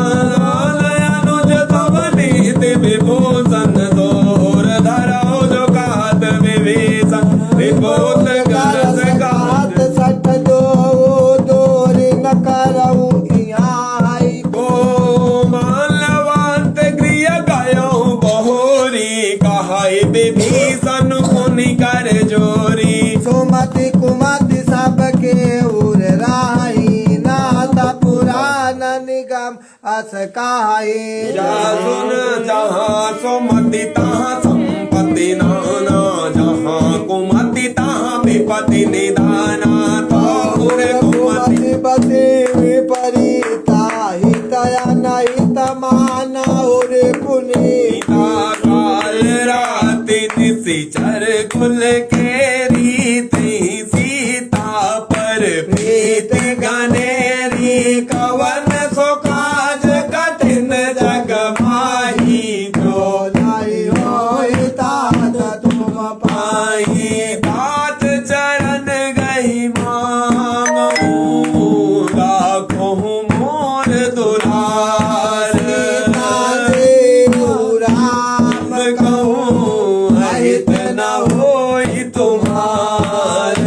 S1: अनुज तव नीति विभूषण दोर धरो जो कात विभीषण विभूत गरज
S3: हाथ सट दो दोरी न करऊ आई
S1: को माल्यवंत गृह गयो बहोरी कहाई विभीषण मुनि कर जोरी
S3: सुमति कुमति सबके उर राही नाथ पुराण निगम अस काई
S1: जा सुन जहाँ सुमति तहाँ संपत्ति नाना जहाँ कुमति तहाँ विपत्ति निदाना तोर कुमति
S3: बते विपरीता हितया नहीं तमाना और पुनीता
S1: काल राति निशिचर कुल के रीति सीता पर प्रीत गनेरी कवन सो काज कठिन जग माही जो
S3: नहीं होई तात तुम
S1: पाई तात चरण गही मांगू राखो मोर दुलार
S3: राम
S1: कहूँ अहित न होई तुम्हार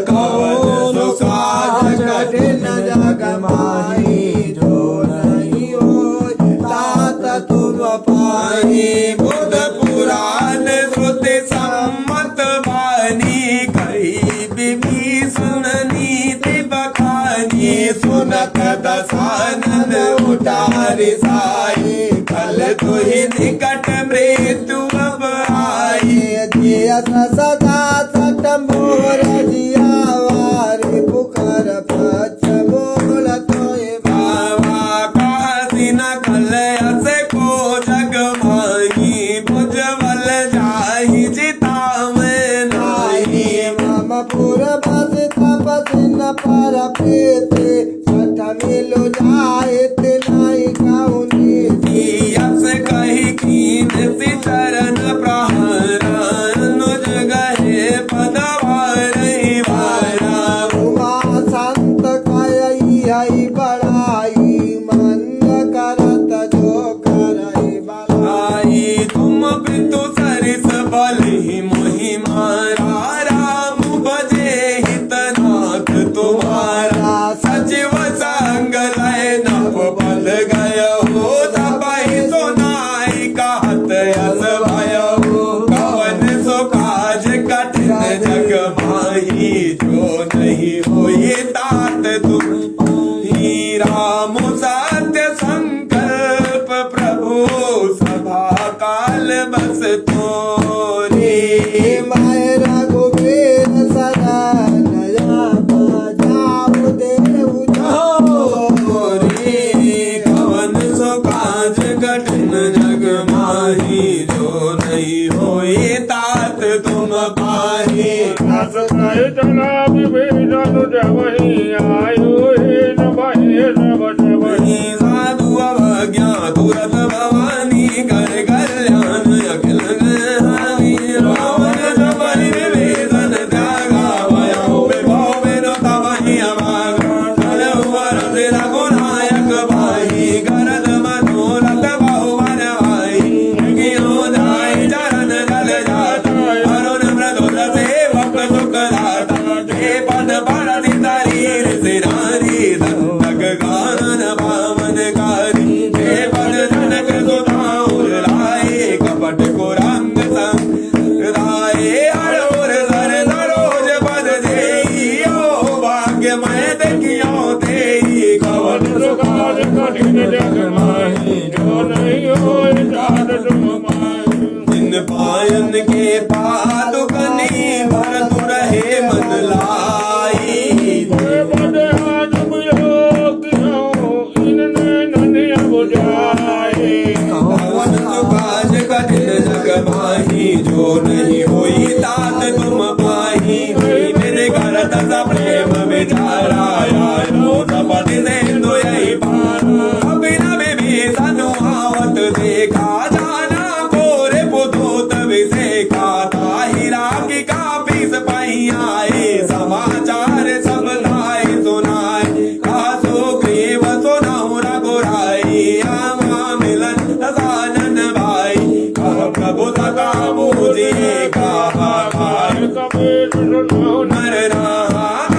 S1: कवन सुखाज
S3: कठिन जग माही जो नहीं होई तात तुम पाई
S1: बुध पुराण श्रुति सम्मत वाणी कही विभीषण नीति बखानी सुनत दशानन उठारी साई कल तुहि निकट मृत्यु अब आई
S3: सदा सत मोर जियावारी पुकार पच बोल तोय
S1: बाबा काशी न कल अस को जग माही भुजबल जाहि जिता में नाही
S3: मम पुर बस तपस न पर प्रीति सठ मिलो जाए नहीं कौनी
S1: यस कही कीन सी चरण प्रहार अनुज गहे पदवारहि वारा
S3: उमा संत कई बड़ाई मंद करत जो करई बड़ाई
S1: तुम पितु सरिस बलि मोहि मारा राम बजे हितनाथ तुम्हारा सचिव संग लय नभ बल गय हो दबाई सुनाई कहत यस भय कवन सो काज कठिन जग माही जो नहीं होई तात तुम ही राम सत्य संकल्प प्रभु सभा काल बस तोरी
S3: मैं रघुवीर शरण जाऊ देव
S1: तोरी कवन सो काज कठिन जग माही जो नहीं होई तात तुम पाही
S4: अस कहि जना विभीषण जवहि आयु हीन बहे सब सबहि
S1: साधु अवज्ञा तुरत भवानी कर कल्याण अखिल हानि रावण सबरि विभीषण त्यागा भयो विभव बिनु तबहि अभागा चलहुवर रघुनायक भाई गरद मनोरथ बहुवन भाई कियो जाय चरण गल जाता अरुण मृदुल सेवक सुख दाता हे पद बरति शरीर सिरारी दंडक गानन पावन कारी हे पद जनक सुधाउर लाए कपट कुरंग संग राए हरोर सर सरोज पद देइयो भाग्य मैं देखियो तेई
S4: कवन सुखाज कठिन जग माही जो नहीं होई तात तुम पाई
S1: जिन पायन के पादुक नी भरतु रहे मन लाई।
S4: बड़े हाथ मिलो कियो इनने नन्हे बुझाए।
S1: कवन सुकाज कठिन जग माही जो नहीं होई तात तुम पाही। मेरे घर तथा प्रेम विचारा आयो सपति सिंधु यही पारा। बिना विभीषण आवत देखा जाना कोरे पुतूत विसेखा। ताहिरा की काफी सिपाही आए समाचार सब लाए सुनाए। कासो ग्रीव सुनाऊ रघुराई आमा मिलन साजन भाई। कह प्रभु सका बूझिए कहा भाई
S4: कबीर सुनो
S1: नर राम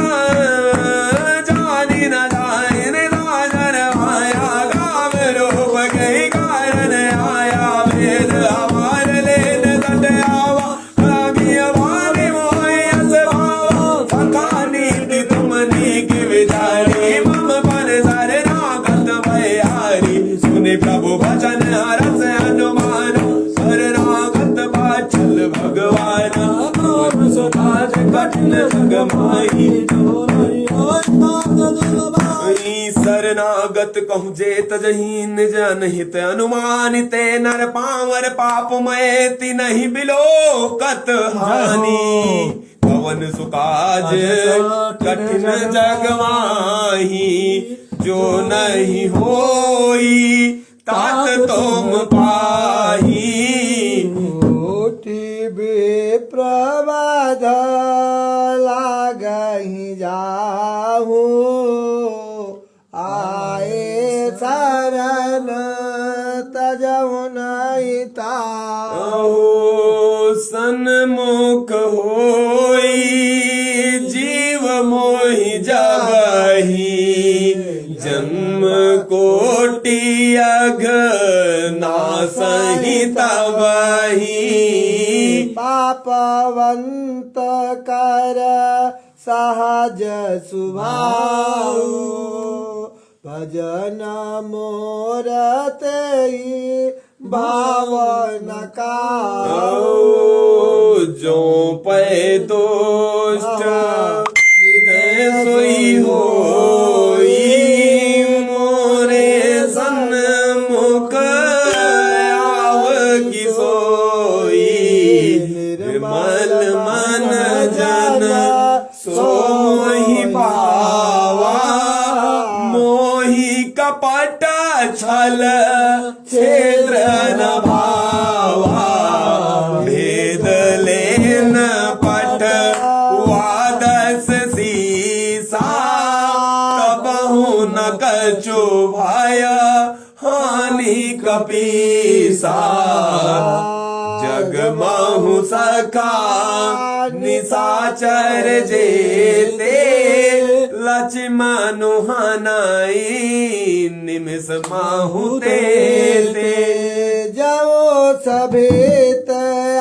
S1: जानी न जाने साजन माया। गाव रूप गई कारण आया वेद हमार लेन सट आवा। रागी वाणी मोहि यस भावा सखा नीति तुम नीक विचारी। मम पन शरणागत भयहारी सुनि प्रभु वचन हरस हनुमान। शरणागत बाचल भगवान कवन सुकाज कठिन जग माही जो नहीं होई। शरणागत कहु जेत जही निज अनहित अनुमानिते। नर पावर पाप मय तिनहि बिलोकत हानि। कवन सुकाज कठिन जग माही जो नहीं होई तात तुम पाही।
S3: कोटि विप्रवाद लागहि जाहु आए शरण तजहु नहीं ताहु।
S1: सन्मुख होई जीव मोहि जबहि। जन्म कोटि अघ नासहि तबहि।
S3: पापवंत कर सहज सुभाऊ भजन मोर तेई भावन का।
S1: जो पै दोष्ट हृदय सोई होई। मोरे सन्मुख आवगी सोई। निर्मल मन जन सो मोहि पावा। मोहि कपट छल छेद्र न भावा। भेद लेन पट वादस सीसा। तबहु न कछु भय हानि कपीसा। जग माहु सखा निशाचर जेते। लक्ष्मण हनाई निमिष माहु तेते।
S3: जाओ सभेत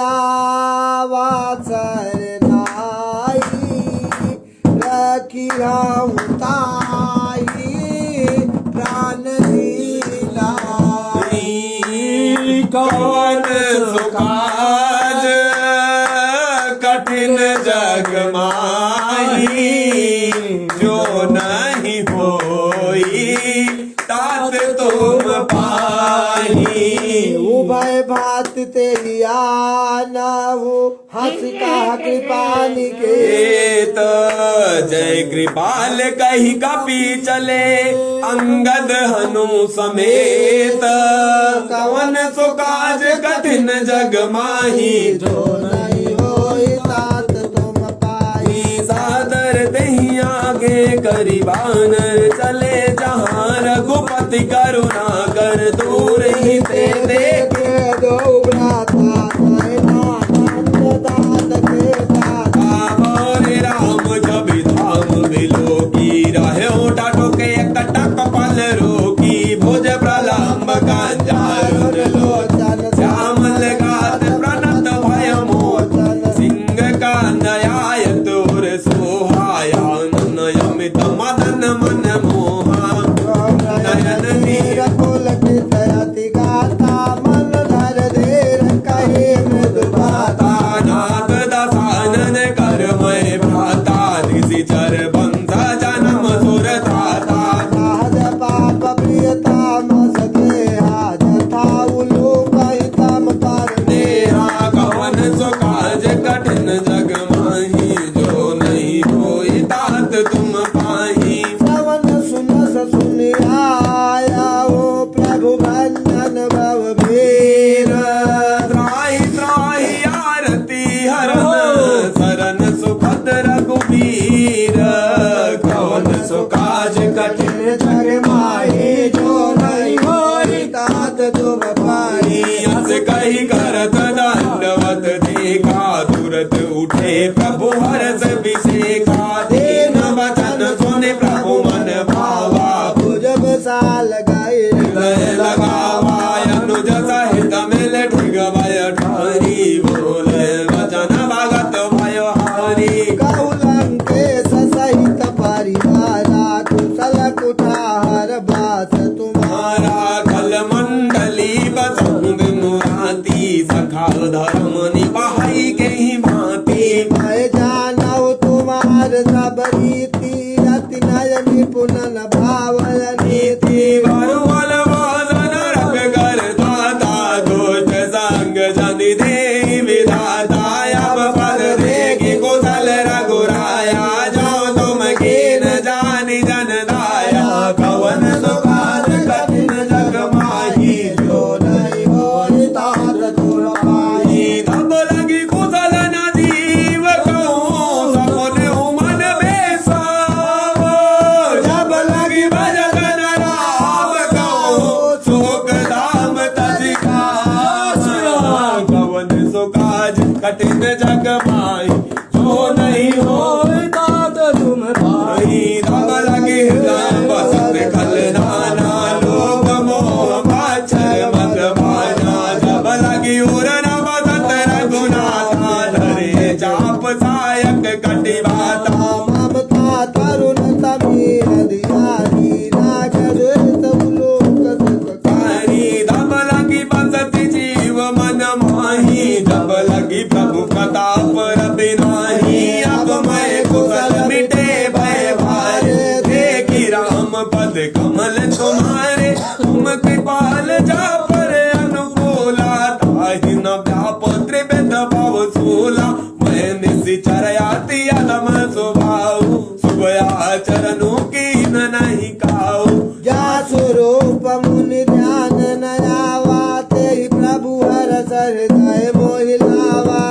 S3: आवा सरनाई रखी ताई प्राण लीलाई।
S1: कवन सुकाज कठिन जग माही जो नहीं होई तात तुम पाही।
S3: उभय भात ते आनहु हंस कहा कृपानि के।
S1: एत जय कृपाल कही कपि चले अंगद हनु समेत। कवन सुकाज कठिन जग माही
S3: जो नहीं होई तात तुम पाई।
S1: सादर दही आगे करी बानर चले जहाँ रघुपति करुणा कर दूर ही ते देखे।
S3: दो भ्राता नंद दात के दाता।
S1: मोरे राम जब धाम बिलो की रहे ओटा टोके कटक पल रोकी। भुज प्रलंब गांजार लोचन श्यामल गात प्रणत भय मोचन। सिंह का नयाय तोर सोहाया नयमित मदन मन मोहा। नयन नीर काज कठिन जग माही जो नहीं होई तात तुम पाही
S3: श्रवण सुनस सुन आया हो प्रभु भंजन भव भीर
S1: त्राहि त्राहि आरती हरन शरण सुखद रघुबीर कवन सो काज कठिन
S3: जग माही जो नहीं होई तात तुम पाही
S1: यस कही करत दंडवत देखा तुरत उठे प्रभु हरस विषेखा दीन वचन सुने प्रभु मन भावा
S3: जब साल गाय
S1: हृदय लगावा अनुज सहित मिल ठिग भय ठारी बोले वचन भगत भय हारी
S3: कौलंके सहित परिवारा कुशल कुठार बास तुम्हारा
S1: खल मंडली बसंग मुराती सखा धर्म निभाई के ही भांति
S3: मैं जानौ तुम्हार सब रीति अति नय निपुण भावय नीति
S1: वरुवल वादन रख कर दाता दोष संग जन दे विधाता अब पद देगी कुशल रघुराया जो तुम कीन जानी जन दाया कवन सुखार कठिन जग माही जो
S3: नहीं होई तात तुम पाही
S1: तब लगी कुशल न जीव कहूँ सपने मन बेसावो जब लगी भजन न राम कहूँ सुख धाम तज कवन सो काज कठिन जग माही जो नहीं हो
S2: तात तुम
S1: पाही तब लगी हृदय बसत खल नाना लोभ मोह माच्छर मत भाना जब लगी उरन बसत रघुनाथा धरे चाप सायक कटि बाता
S3: ममता तरुण समीर दियारी राघव सब लोक सुखकारी
S1: तब लगी बसत जीव मन माही जब लगी प्रभु प्रताप रवि नाही अब मैं कुशल मिटे भय भारे देखी राम पद कमल तुम्हारे तुम कृपाल जा पर अनुकूला ताहि न व्याप त्रिविध भव सूला मैं निश्चर याति अदम स्वभाव शुभ आचरणों की न नहीं काऊ
S3: जा स्वरूप मुनि ध्यान नयावा ते प्रभु हर हृदय मोहिलावा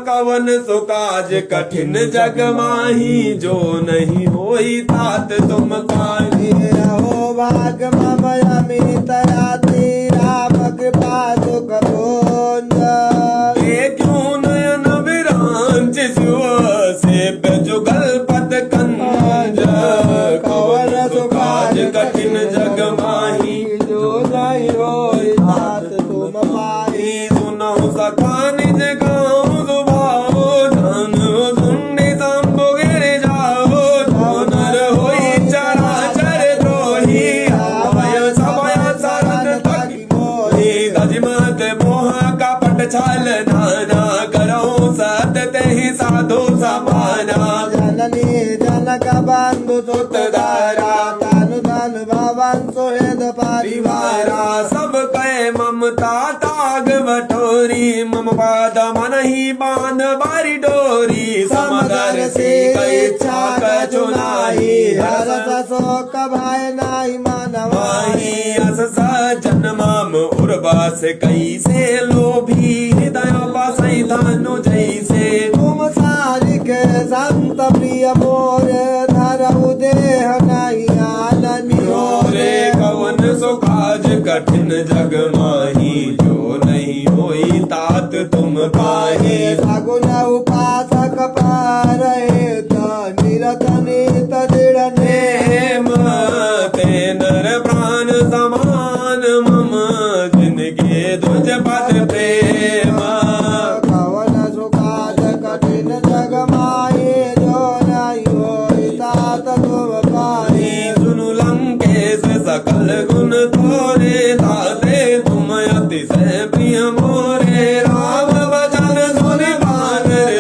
S1: कवन सो काज कठिन जग माही जो नहीं होई तात तुम पाही
S3: हो भाग मम अमित राति राम कृपा सुख भोज
S1: क्यों नयन विरांच शिव से जुगल पद कंज कवन सो काज कठिन जग माही
S3: जो नहीं होई तात तुम पाही
S1: सुनो सखा निज गाँव सुभाओ धन सुंडी शंभु गिर जाओ धनर होई चराचर द्रोही आय सबय शरण तक मोही दजिमत मोह कपट छल नाना करो सत तेहि साधु समाना
S3: जननी जनक बंधु सुत धारा तनु धन भवन सुहृद परिवारा
S1: सब कहे ममता ताग बटोरी मम पाद मन ही बांध बारी डोरी समदर से इच्छा कचुनाई
S3: हरस शोक भय नाही मानवाही
S1: अस सजन माम उर्वास कैसे लोभी हृदय बसई धनु जैसे
S3: तुम सारिक संत प्रिय मोर धरऊ देह नहीं आननी
S1: रे कवन सो काज कठिन जग माही जो नहीं होई तात तुम पाही
S3: सगुन उपासक पार निरत नित दृढ़
S1: नेम ते नर प्राण समान मम जिनके ध्वज पद प्रेम
S3: कवन सुखाज कठिन जग माही जो नहीं होई तात तुम पाही
S1: सुनु लंकेश सकल गुण तोरे ताते तुम अतिशय प्रिय मोरे राम वचन सुनि बानर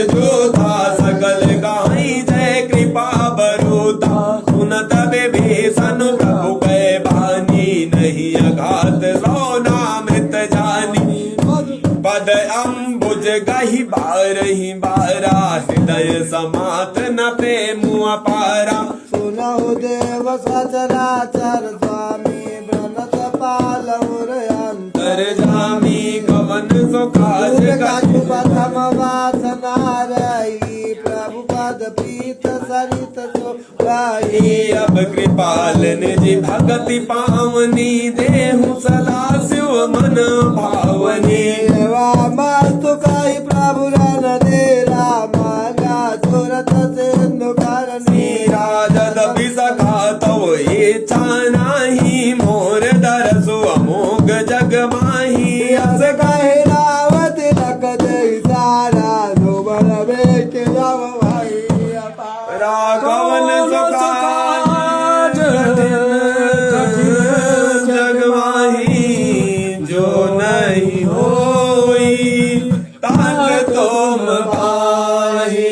S1: गही बारही बारा हृदय समात न प्रेम अपारा
S3: सुनहु देव सचराचर स्वामी ब्रनत पाल अंतर
S1: जामी कवन सो काज
S3: कछु प्रथम वासना रही प्रभु पद प्रीत सरित सो गाई
S1: अब कृपाल निज भगति पावनी देहु सदा शिव मन भावनी
S3: देवा मस्तु कही प्रभु रन दे रामगा छोरत सिंधु करनी
S1: राजदपि सखा तव इच्छा नाही मोर दरसु अमोघ जग माही
S3: अस कहे रावत लक दे सारा नो बल बेट रव भाई अपार
S1: राघवन सुखाज जग माही जो नहीं होई ताक तुम पाही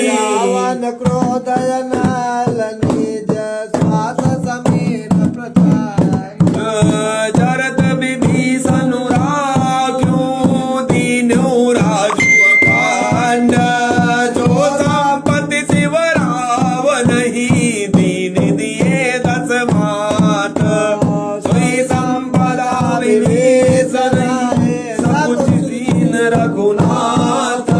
S3: रावण क्रोध नल निज श्वास समेत प्रचार
S1: जरत विभीषण राख्यो दीनो राजु अखंड जो संपत्ति शिव राव नहीं दीन दिए दस मात सोई संपदा विभीषण सकुच दीन रघुनाथ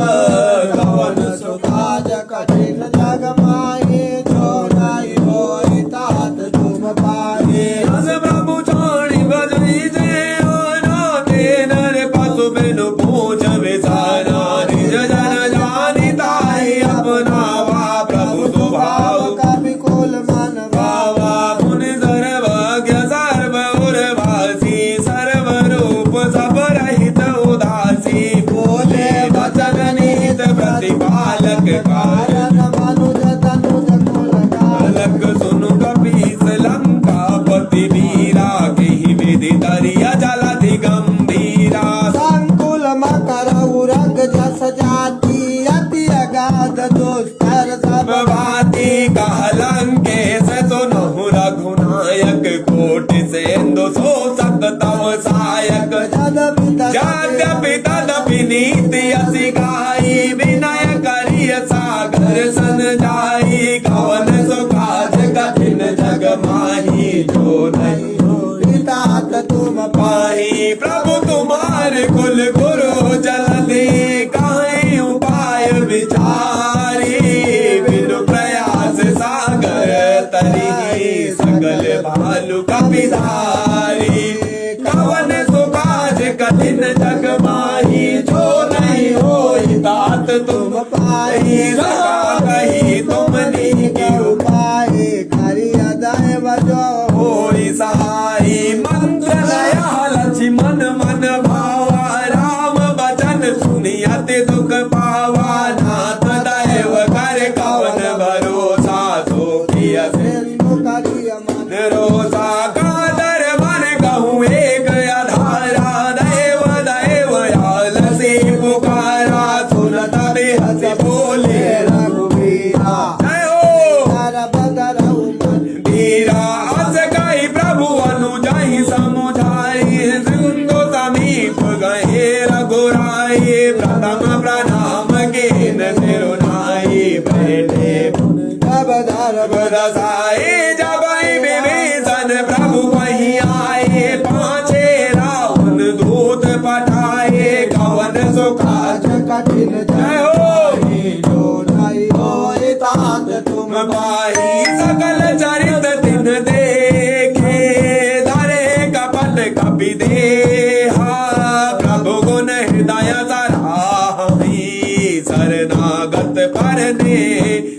S1: कवन
S3: काज कठिन जग माही जो नहीं होई तात तुम पाही
S1: अस प्रभु छोड़ी बजई जे आना तेनर पशु बिनु पूछ विसारा निज जन जानी ताई अपना वा प्रभु स्वभाव
S3: कवि कुल मन
S1: भावा मुनि सर्वज्ञ सर्व उर्वासी सर्व रूप सब रहित उदासी बोले वचन नीत प्रतिपालक कारण
S3: मनुज तनुज कुल
S1: अलग सुनु कपीस लंका पति वीरा कही विधि तरिया जलधि गंभीरा
S3: संकुल मकर उरग जस जाति अति अगाध दुष्कर सब
S1: भांति कहलंके से सुनहु रघुनायक कोटि सेंदु शोषक तव सायक यद्यपि तदपि नीति असी गाई विनय करिय सागर सन जाई कवन सुखाज कठिन जग माही जो नहीं
S3: तात तुम
S1: पाही प्रभु तुम्हारे कुल गुरु जलधि काहे उपाय विचारी बिनु प्रयास सागर तरी सकल भालु कपिधारी कवन सुखाज कठिन जग माही जो नहीं होई तात तुम पाही सका कही तुमनी की
S3: उपाय करि अदय बजो
S1: होई सहाई मंत्र लया लक्ष्मण मन भावा राम बचन सुनियत दुख पावा नाथ दैव कर कवन भरोसा सो किया
S3: सिंधु करिय मन
S1: रोसा कादर मन कहूँ एक अधारा दैव दैव आल से पुकारा सुनत बेहस बोले
S3: रघुवीरा
S1: जय हो
S3: हर बदरहु मन
S1: धीरा अस कही प्रभु अनुजाहि समुझाई सिंधु समीप गए रघुराई प्रथम प्रणाम के सिरुनाई बैठे
S3: जब धर्म
S1: बदसाई जब विभीषण प्रभु वहीं आए पाछे रावण दूत पठाए कवन सुखाज
S3: कठिन
S1: जय हो
S3: जो नहीं होई तात तुम
S1: पाही सकल चरित दिन देखे धरे कपट कपि देहा प्रभु गुण हृदय सराही शरणागत परने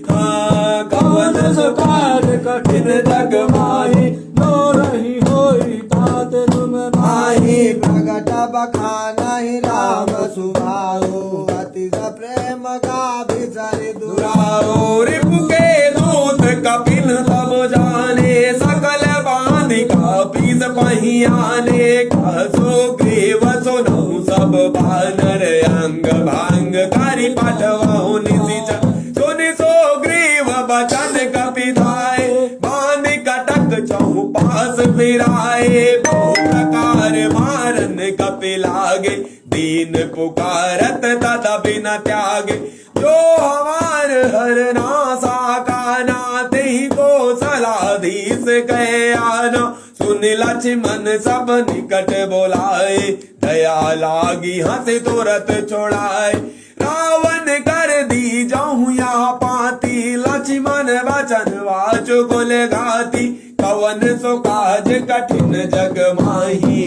S1: कवन सुखाज कठिन जग माही नो रही होई तात तुम
S3: माही प्रगट बखानहि राम सुभाओ अति प्रेम का विसरि
S1: दुराओ रिपु के दूत कपिन तब जाने सकल बांधि कपीस पहियाने कहसो ग्रीव सुनहु सब बानर अंग भांग कारी पठवाओ निशिच सुनि सो ग्रीव बचन कपिधाय बांधि कटक चौपास फिराए बहु प्रकार मारन कपि लागे दीन पुकारत तदपि न त्यागे जो हमार हर नासा का नाते ही को सलाधीश कहे आना सुन लक्ष्मण सब निकट बोलाए दया लागी हंस तुरत छोड़ाए रावण कर दी जाऊं यहाँ पाती लक्ष्मण वचन वाचु कुल घाती कवन सो काज कठिन जग माही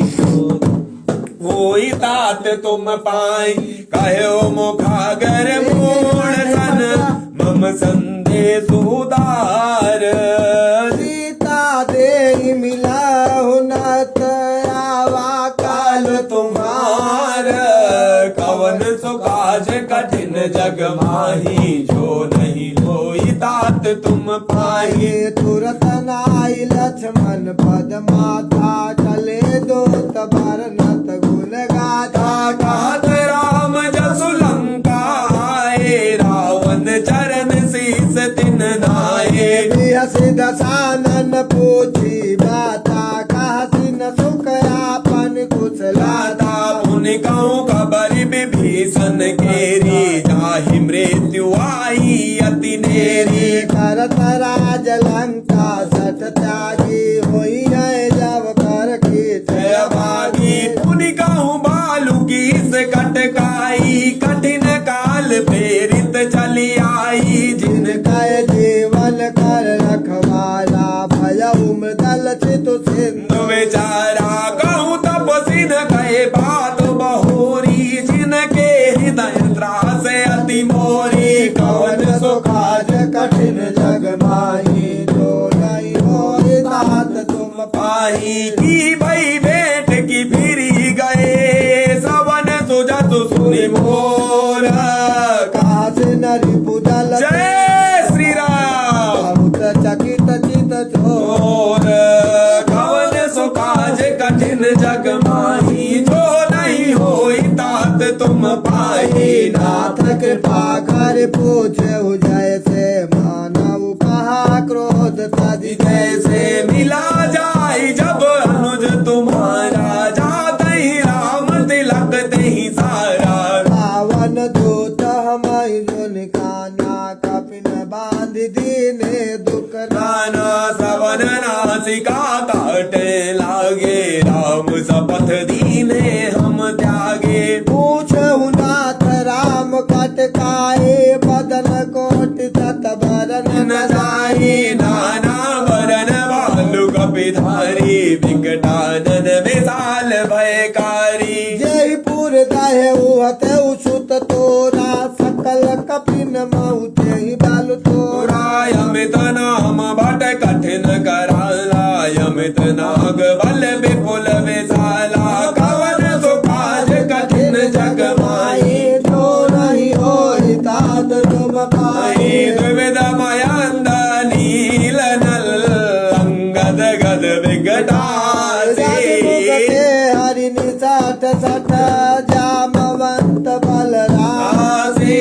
S1: होई तात तुम पाई कहो मुखागर मूल सन मम संदेश उदार
S3: सीता दे मिला हुनत आवा काल
S1: तुम्हार कवन सो काज कठिन जग माही जो नहीं होई तात तुम पाई
S3: तुरत नाई लक्ष्मण पद माथा चले दोत बरनत गुण गाथा
S1: गात राम जसु लंका आए रावण चरण शीस तिन नाये
S3: बिहसि दसानन पूछी बाता कहसी न सुख आपन कुशलाता
S1: पुनि कहूँ खबर विभीषण केरी जाहि मृत्यु आई अति नेरी
S3: करत राज लंका सठ त्यागी होई है जब कर की
S1: जय भागी पुनि कहूँ बालू की से कटकाई कठिन काल प्रेरित चली आई जिन
S3: कह जीवन कर रखवाला भय उमदल चितु सिंधु
S1: बेचारा कहूँ तपसी न कहे बात बहोरी जिनके हृदय त्रास अति मोरी कवन सो
S3: काज कठिन जग माही जो नहीं होई तात तुम
S1: पाही की भई भेंट की फिरी गए सवन सुजतु सुनि मोर
S3: काश नरि पुदल
S1: जय श्री राम
S3: बहुत चकित चित
S1: और कवन सो काज कठिन जग माही जो नहीं होई तात तुम पाही
S3: नाथ कृपा कर पूछे जैसे मानव कहा क्रोध तज
S1: जैसे मिला जाए जब अनुज तुम्हारा जाते ही राम तिलक ही सारा
S3: रावण दूत हमारी जुन काना कपिन बांध दीने दुख
S1: नाना सवन नासिका काटे लागे राम शपथ दीने हम त्यागे
S3: पूछहु नाथ राम कटकाए बदन कोटि तत बरन
S1: न जाहि नाना वरन बालु कपिधारी विकटानन विशाल भयकारी
S3: जयपुर दहे उहते उछुत तोरा सकल कपिन मऊते ही बालु तोरा
S1: यमित नाम भट कठिन कराला यमित नाग बल विपुल विशाला कवन सो काज कठिन जग माही
S3: जो नहीं होई तात तुम पाए
S1: द्विविध मयंद नील नल अंगद गद विकटासी
S3: हरि निसाठ सठ जामवंत बलरासी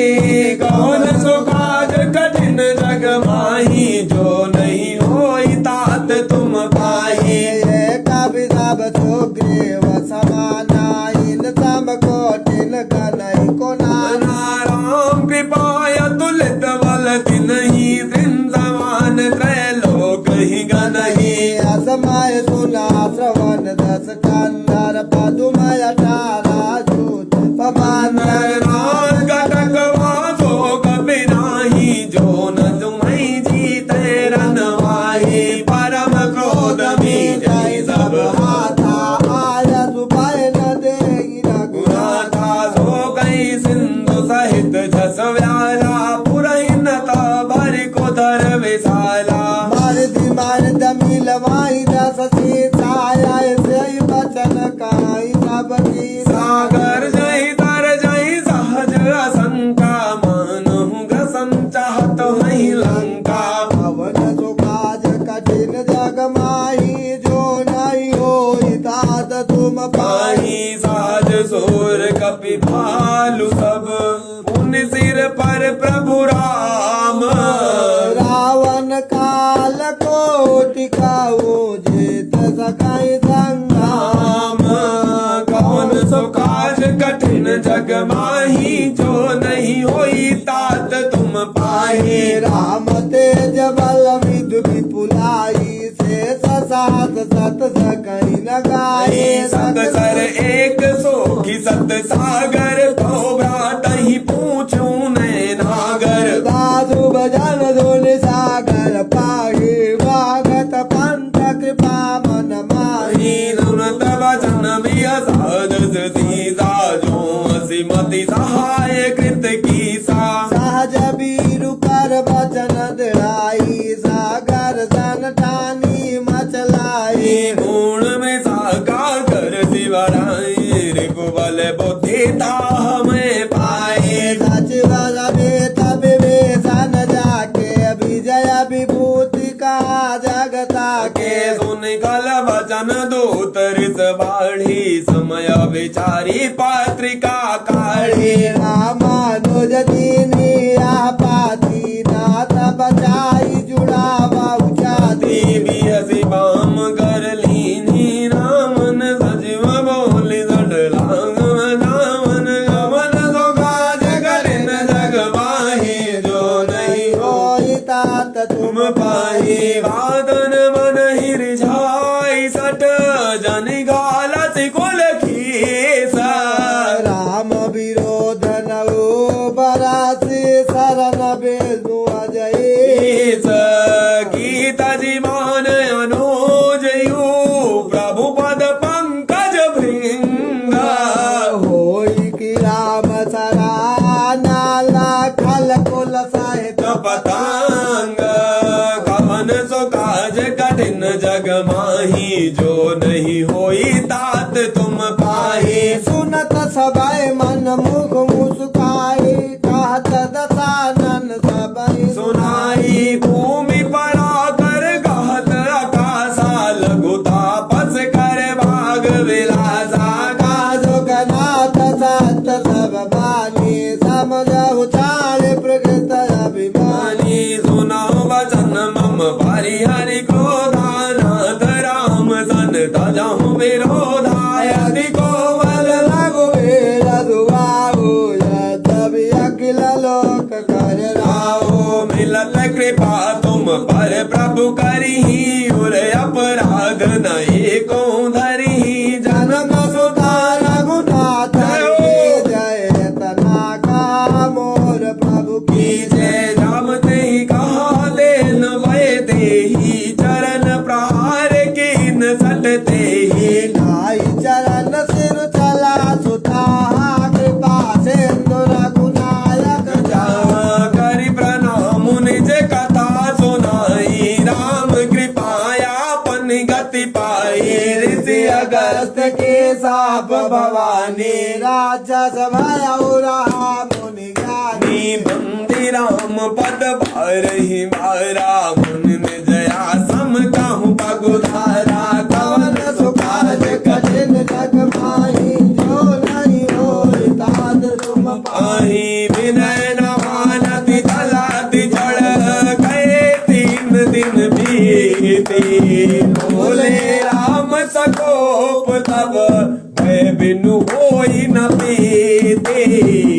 S1: कौन सो काज कठिन जग माही जो नहीं होई तात तुम पाही
S3: कवि सब सुग्रीव समाना इन सम कोटिन गनई को नाना
S1: राम कृपाय तुलित बल तिनहि दिन समान त्रैलोक ही गनहि
S3: असमय सुना श्रवण दस कंदर पदुमय तारा दूत पवन
S1: नाथ कटक वासो कपि नाही जो न तुम्हि जीते रनवाही परम क्रोध में जय सब
S3: हाथा आय सुभय न देहि
S1: गुनाथा सो कई सिंधु सहित झस व्याला पुरहिनता भरि को धर विशाला
S3: मर्द मिलवाई दस सीताय से बचन काई सब की
S1: सागर जय तर जय सहज असंका मानहु घसम चाहत नहीं लंका
S3: पवन सुकाज कठिन जग माही जो नहीं होई तात तुम पाई
S1: पाही साज सोर कपि भालु सब उन सिर पर प्रभु राम
S3: रावण काल को टिकाऊ जेत सकाई संग्राम
S1: राम कौन सो काज कठिन जग माही जो नहीं होई तात तुम पाही
S3: राम तेज बल विदु विपुलाई से सात सत सकई न गाये
S1: सत सर एक सोखी सत सागर तो भ्रात ही पूछूं मैं नागर
S3: दादु भजन धुन सागर पाहि भागत पंथ कृपा मन माही
S1: सुनत वचन भी असाधस सीसा जो असीमति सहाय कृत की सा
S3: सहज बीरु कर वचन दृढ़ाई सागर सन ठानी मचलाई
S1: गुण में साकार कर शिवराई रिपुबल बुद्धि था हमें पाए
S3: सच बलवे तब विवेशन जाके विजय विभूति का जगता
S1: के
S3: के
S1: सुन कल वचन दूत रिस बाढ़ी समय विचारी पत्रिका काढ़ी
S3: रामानुज दीनी पाती नाथ बचाई जुड़ा बहुचाती
S1: देवी हसी बाम कर लीनी रामन सजीव बोली सडलांग रामन गमन सोगाज करिन जग माही जो नहीं
S3: होई तात
S1: तुम पाही वादन मन हिरझाई सट जन गाल सिकुल खीसा
S3: राम विरोध नवो बरासी शरण बेजु अजय
S1: गीत जीवन अनुज यू प्रभु पद पंकज भृंग
S3: होई कि राम सराना लाखल कुल साहित्य
S1: पतंग कवन सो काज कठिन जग माही जो नहीं होई तात तुम पाही
S3: सुनत सबै मन मुख मुस्काई कहत दशानन सबई
S1: सुनाई भूमि पड़ा कर गहत आकाशा लघु तापस कर भाग विलासा
S3: काजुकनाथ सत सब बानी समझहु चाल प्रकृत अभिमानी
S1: सुनाओ वचन मम परिहरि क्रोधानाथ राम सन तजहु विरोधाय अधिको बल
S3: लघु वीर दुआऊ यद्यपि अखिल लोक कर
S1: राहो मिलत कृपा तुम पर प्रभु करही उर अपराध नहीं को धरही
S3: जनक सुता रघुनाथ की जय तना का मोर प्रभु की
S1: जय राम ते कहा देन भय देही चरण प्रहार कीन सटते ही
S3: नाई चरण सिर चला सुता कृपा सिंधु रघुनायक जा
S1: करि प्रणाम निज कथा सुनाई राम कृपाया पन गति पाई ऋषि अगस्त
S3: के साप भवानी राजस भयउ रहा मुनि ज्ञानी
S1: बंदी राम पद भरहि मारा मुन में जया सम कहूँ पगुधारा
S3: कवन सुकाज कठिन जग माही जो नहीं होई तात तुम पाही
S1: आही विनय न मानति तलाति जड़ गए 3 दिन बीती बोले राम सकोप तब भय बिनु होई न पीते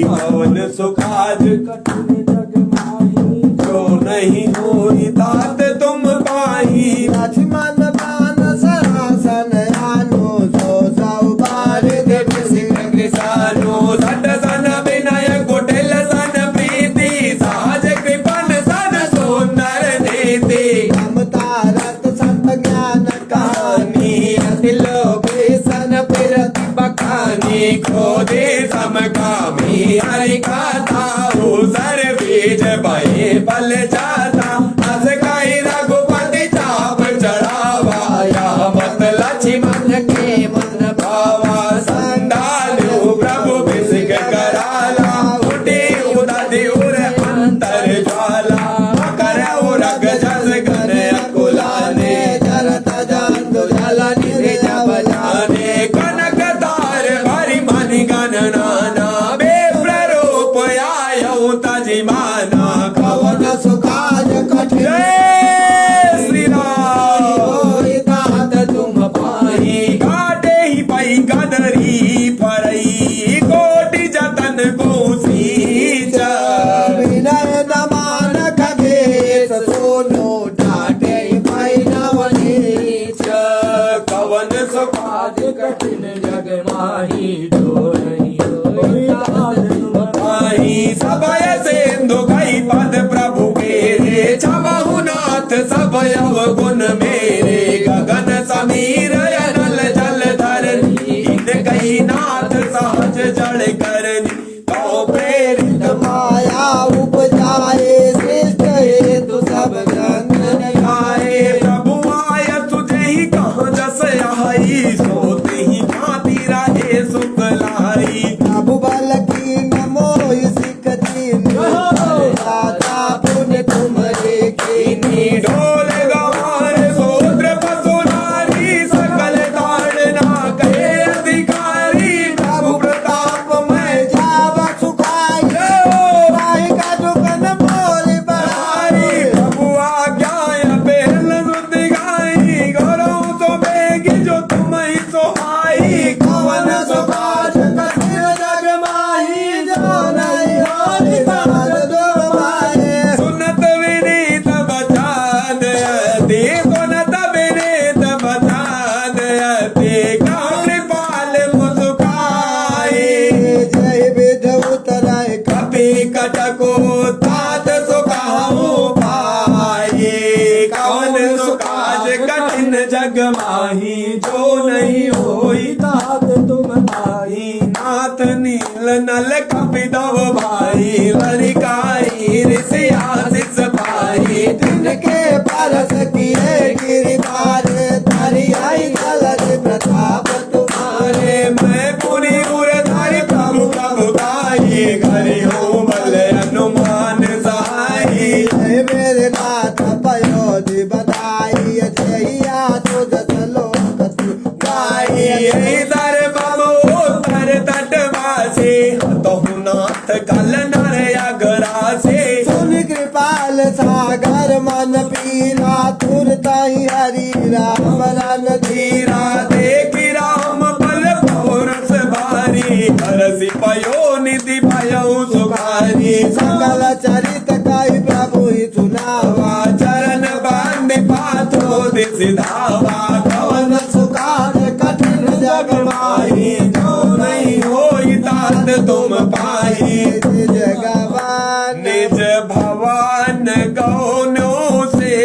S1: पवन सुखाज कठिन जग माही जो नहीं होई तात तुम पाही
S3: लक्ष्मण बाण सरासन आनो सो सौ बार देव सिंह
S1: कृष्णो सट सन विनय कुटिल सन प्रीति सहज कृपन सन सुंदर नीति
S3: ममता रत संत ज्ञान कहानी
S1: अति लोक सन फिरति बखानी क्रोधे समकामी हरि कथा सर बीज भये बल जाता अस कई रघुपति चाप चढ़ावा या मत लक्ष्मण के मन भावा संडालु प्रभु बिसिक कराला उठे उदधि उर अंतर ज्वाला कर रग जस गन अकुलाने
S3: जरत जान जल निधि जब
S1: जाने कनक तार भरि मनि गणनाना बेप्ररूप आयौ तजिमाना
S3: कवन सुकाज कठिन
S1: जय श्री राम
S3: होई तात तुम पाही
S1: काटे ही पई कदरी फरई कोटि जतन को सी संकट को तात सुखाऊं पाए कवन सुकाज कठिन जग माही जो नहीं होई
S2: तात तुम पाई
S1: नाथ नील नल कपिदव भाई लड़काई ऋषियासिस पाई
S3: तिनके परस किए गिरिधार धरि आई जलद प्रताप तुम्हारे
S1: मैं पूरी उरधारी प्रभु प्रभु गाई घरि हो बल हनुमान सहाई
S3: जय मेरे नाथ पयोधि बधाई जैया तुझ लोक गाई
S1: दर बाबो तर तटवासी तहु नाथ कल नर अगरासे
S3: सुन कृपाल सागर मन पीरा तुरताई हरि राम रन
S1: धीरा देखी राम बल पौरस भारी हरसि पयो निधि भयो सुखारी
S3: सकल चरित कई प्रभु ही सुनावा
S1: चरण बांध पाथो दिस धावा कवन
S3: सुखाद कठिन जग माही
S1: जो नहीं होई तात तुम पाही
S3: जगवान
S1: निज भवन गौनो से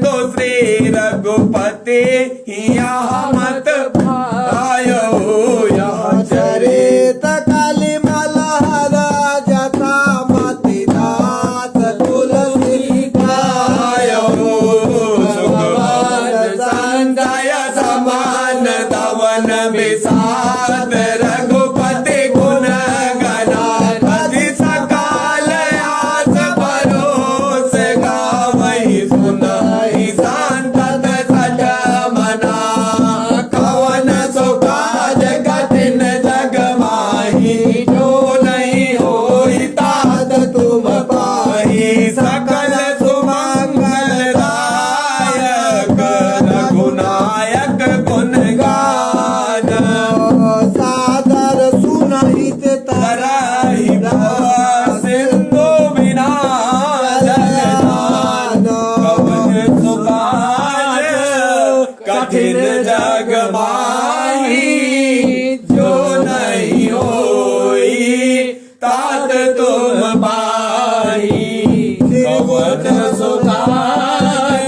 S1: दो श्री रघुपति यहाँ मत आयो यहाँ
S3: चरित काली मलहर जटा मति दास तुलसी
S1: आयो सुखवान संजय समान दवन विषाद रघुपति गुण गना पति सकाल आस परोस गावहि सुनाहि संतत सज मना कवन सुकाज कठिन जग माही जो नहीं होई तात तुम पाही सकल सुमंगल दायक रघुनायक गुण गान
S3: सादर सुनहित
S1: तरहि सिंधु बिना जगदान कवन सुकाज कठिन जग माही जो नहीं होई तात तुम पाही कवन सुकाज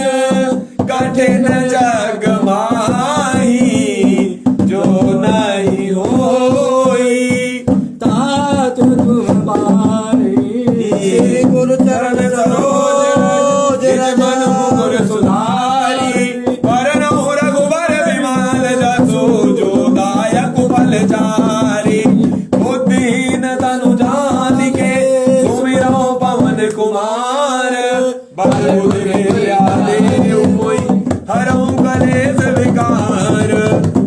S1: कठिन जग माही जो नहीं होई
S2: तात तुम पाई
S3: श्री गुरु चरण सरोज
S1: रज मन मुकुर सुधारी वरण रघुबर विमल जसो जो दायक बल चारी बुद्धिहीन तनु जानिके सुमिरो पवन कुमार बल बुद्धि देव मोई हरऊ कलेश विकार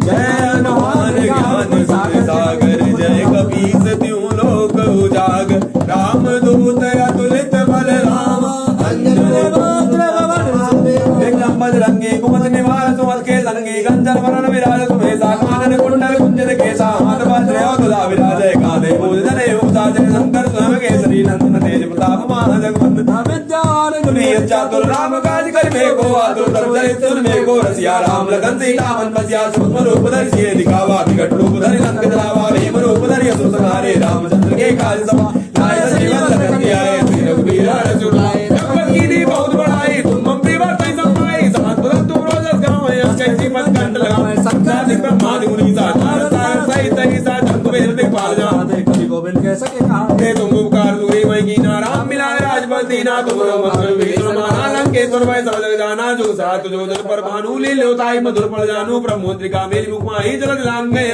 S1: जय हनुमान ज्ञान सागर जय कपीस त्यों लोक उजागर राम दूत अतुलित बल राम एकदम बजरंगी कुमत निवार सुमत के संगी गंजन वरण विराज सुमेसा कानन कुंडल कुंजन केसा हाथ वज्र तुला विराजय कांधे मूल जने उसाजय शंकर स्वयं केसरी नंदन तेज प्रताप महाजगवंदन विद्यान गुणी चातुर राम काज करिबे को आतुर धर्म चरित सुनबे को रसिया राम लगन सीता मन बसिया सूक्ष्म रूप धरि सिए दिखावा विकट रूप धरि लंक जलावा भीम रूप धरि असुर संहारे रामचंद्र के काज सभा लाय संजीवन लखन के आए श्री रघुवीर हर्ष उठाए जगत कीनी बहुत बड़ाई तुम मम वर्तै समाई सात बदन तुम रोजस गावे कैसी पद कंठ लगावे संसारिक ब्रह्मादि मुनि सार सहित ही सार जंतु वेद दिखपाल जाते
S2: कवि गोविंद कह सके कहा
S1: हे तुम उपकार दूरी वही की नाराम मिलाए राजपति दीना तुम मंत्र विष्णु माना लंकेश्वर भाई सब जग जाना जो सात जो जल पर भानु लील्योताई मधुर फल जानू ब्रह्मोत्रिका मेरी मुख माही जलद लांग गए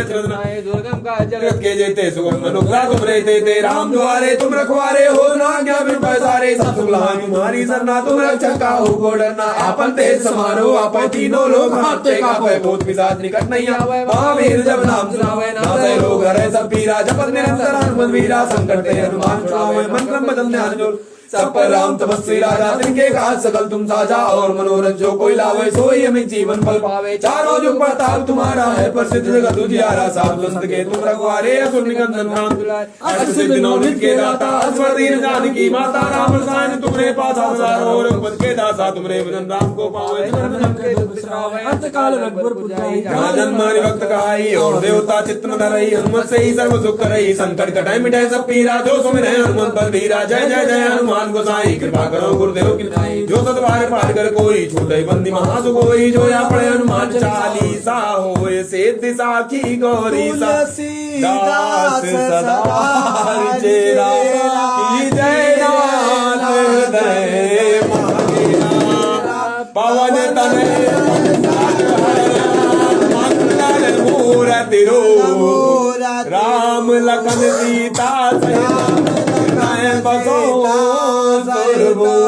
S2: दुर्गम का
S1: जगत के जेते सुगम मनुग्रह तुम रहते ते राम द्वारे तुम रखवारे हो ना क्या बिन पैसारे सब तुम लहानी तुम्हारी सरना तुम रक्षक का हो को डरना आपन तेज समारो आपन तीनों लोग हाथे का भय भूत पिशाच निकट नहीं आवे महावीर जब नाम सुनावे नासे रोग हरे सब पीरा जपत निरंतर हनुमत वीरा संकट ते हनुमान छुड़ावे मंत्रम बदन ध्यान जोर
S2: सब पर राम तपस्वी राजा तिनके काज सकल तुम साजा और मनोरथ जो कोई लावे सोई हमें जीवन फल पावे चारों जुग प्रताप तुम्हारा है प्रसिद्ध जगत उजियारा साधु संत के तुम रखवारे असुर निकंदन राम दुलारे अष्ट सिद्धि नौ निधि के दाता असवर दीन जानकी माता राम रसायन तुम्हारे पास हजार और रघुपत के दासा तुम्हारे भजन राम को पावे जन्म जन्म के दुख बिसरावे अंत काल रघुवर पुजाई जन्म हरि भक्त कहाई और देवता चित्त न धरई हनुमत से ही सर्व सुख करई संकट कटाई मिटाई सब पीरा जो सुमिरै हनुमत बलबीरा जय जय जय हनुमान गोसाई कृपा करो गुरुदेव की नाई जो सतवार पार कर कोई छूटई बंदी महासुख होई जो या पढ़े हनुमान चालीसा होए सिद्धि साखी गौरी दास सदा चेरा की जय नाथ हृदय पवन तनय मंगल मूर्ति रूप राम लखन सीता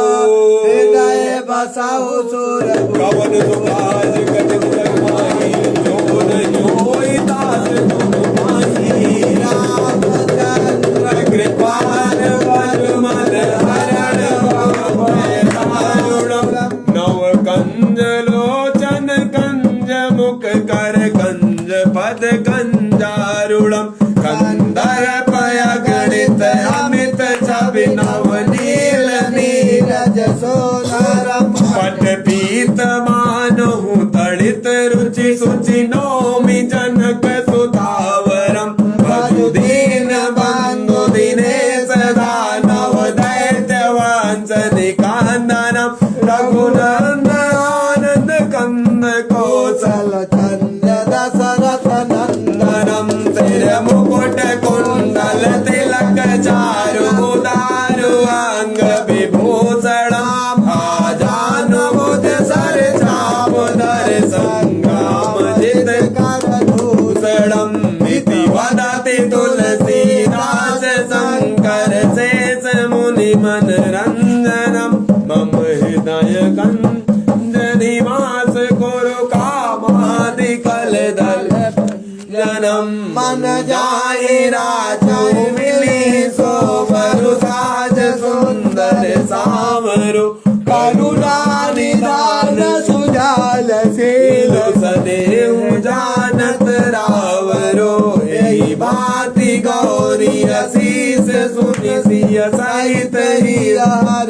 S2: हृदय बसाओ सुरभु कवन सुभाष कटिन जग माही जो नहीं होई तात तुम माही राम चंद्र कृपाल मन हरण भय दारुण नव कंज लोचन कंज मुख कर कंज पद कंजारुणम कंदर पय गणित अमित छवि नव नील नीरज सोनारम पट पीत मानहु तड़ित रुचि सुचि नौमि जनक सुधावरम भजु दीन बंधु दिनेश दानव दैत्य वांसनिकाननम रघुनंदन आनंद कंद कौशल चंद दशरथ नंदनम सिर मुकुट कुंडल तिलक चारु दारु अंग विभूषणम आजानुभुज सर चाप धर संग्राम जित कर भूषणम इति वदति तुलसीदास शंकर शेष मुनि मनरंजनम मम हृदय कंज निवास कुरु कामादि कलदल जनम मन जाए राजू मिली सो बरु साज सुंदर सावरु करुणा निदान सुजाल शील सदेव जानत रावरो यही भांति गौरी असीस सुनि सिय सहित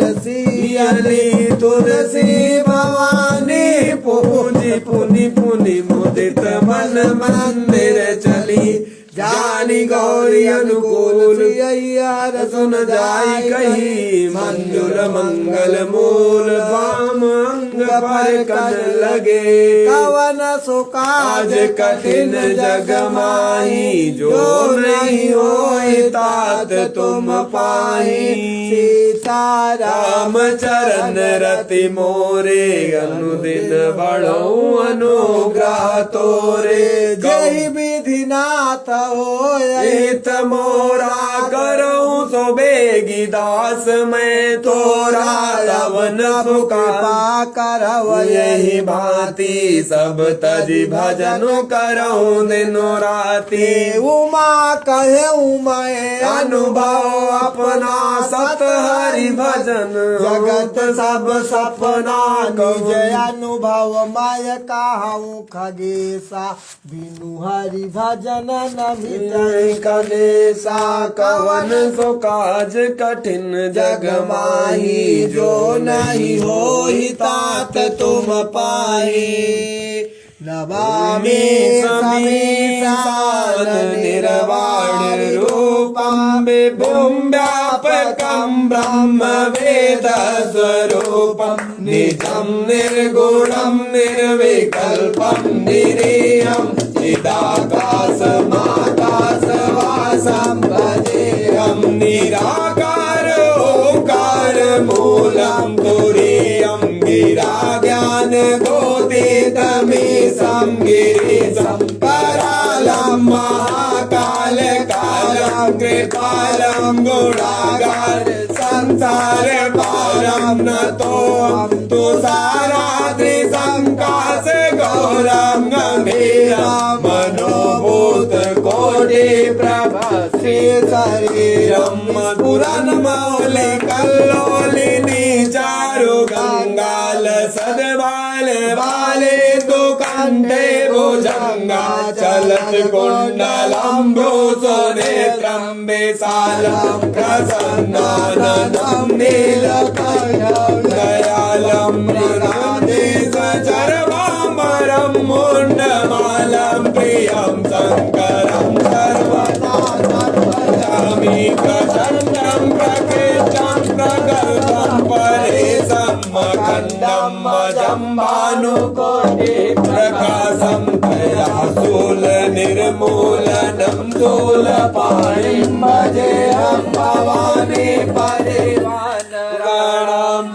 S2: हरसियली तुलसी भवानी पूजी पुनि पुनि मुदित मन मंदिर चली जानी गौरी अनुकूल यार सुन जाई कही मंजुल मंगल मूल वाम अंग पर कन लगे कवन सुकाज कठिन जग माही जो नहीं होई तात तुम पाही सीताराम चरण रति मोरे अनुदिन बढ़ो अनुग्रह तोरे जय विधि नाथ हित मोरा करूं सो बेगी दास मैं तोरा रवन सुखा करव यही भांति सब तजी भजन करऊं दिनो राती उमा कहे मैं अनुभव अपना सत हरि भजन जगत सब सपना जय अनुभव मैं कहूँ खगेसा बिनु हरि भजन न कलेसा कवन सो काज कठिन जग माही जो नहीं होई तात तुम पाही नमामि समीसान निर्वाण रूपम विभुम व्यापकम ब्रह्म वेद स्वरूपम निजम निर्गुणम निर्विकल्पम निरीयम चिदाकाश माकाश वासम भजेहम निराकार ओंकार मूलम तुरीयम गिरा ज्ञान गोतीतमीशं गिरीशं करालं महाकाल कालं कृपालं गुणागार संसार पारं नतोऽहं तुषाराद्रि संकाश गौरं गंभीरं मनोभूत कोटि प्रभ श्री शरीरं पुरन मौलिकल्लोल
S1: सदबाल वाले दो कंठे भुजंगा चलत कुंडलम्भो सुनेत्रं विशालं प्रसन्नाननं नीलकण्ठं दयालं मृणादेशचरवामरं मुण्डमालं प्रियं शङ्करं सर्वदा सर्वजामि प्रचण्डं प्रकृतं प्रगल्भं परेशं खण्डं जम्बानुकोटि प्रकाशं तयासूल निर्मूलनं शूलपाणिं भजेऽहं भवानी परिवानराणां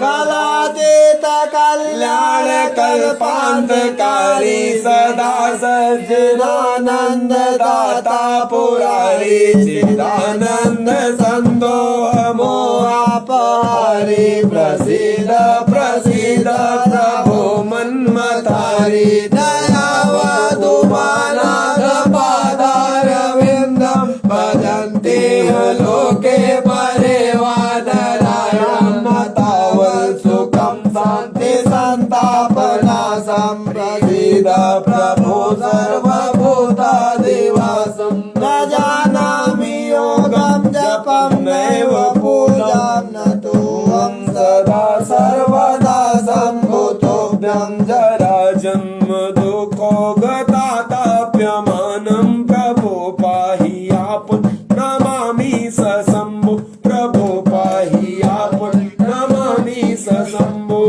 S3: कालातीत
S1: कल्याण कल्पान्तकारी सदा सज्जनानंद दाता पुरारी चिदानंद संदोह मोहापहारी प्रसीद प्रसीद प्रभो मन्मथारी दयावधुमानाथ पादारविन्दं भजन्ते लोके परिवानरायणं तावत् सुखं शान्ति संतापनाशं प्रसीद प्रभो सर्वभूतादिवासं न जानामि योगं जपं नैव पूजां न तोऽहं सदा सर्वदा सम्भूतोऽभ्यं जरा जन्म दुःखो गताताप्यमानं प्रभो पाहि आपन् नमामि सशम्भो प्रभो पाहि आपन् नमामि सशम्भो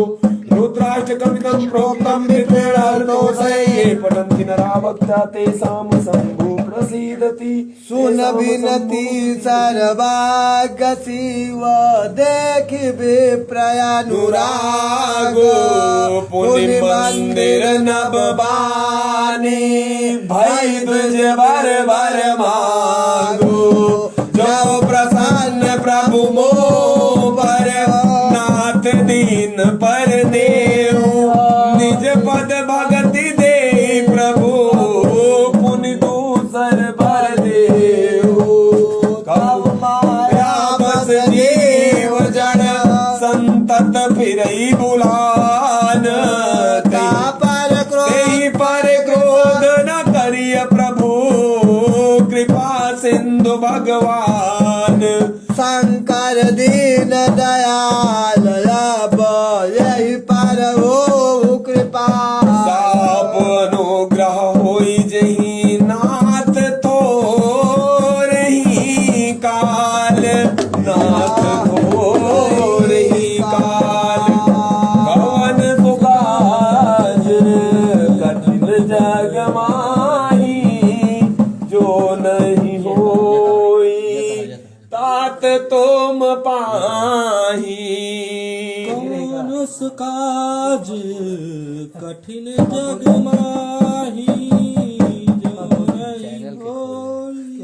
S1: रुद्राष्टकमिदं प्रोक्तं विप्रेणार्दोषये पठन्ति नरा भक्त्या तेषां शम्भो प्रसीदति
S3: सुन विनती सर्वाग शिव देख विप्रयानुरागो
S1: पुण्य मंदिर नभवानी भई तुझ बर बर मागो जो प्रसन्न प्रभु मो पर नाथ दीन पर देव निज पद भगति दे प्रभु पुण्य दूसर पर देव कब माया बस जीव जड़ संतत फिरई बुलान तेहि पर क्रोध न करिय प्रभु कृपा सिंधु भगवान
S3: शंकर दीन दयाल यही पर हो कृपा
S1: अनुग्रह होई जही नाथ तो रही काल नाथ हो रही काल कवन सुकाज कठिन जग माही जो नहीं होई तात तुम पाही
S3: कौन सुकाज कठिन जग माही जो नहीं होई।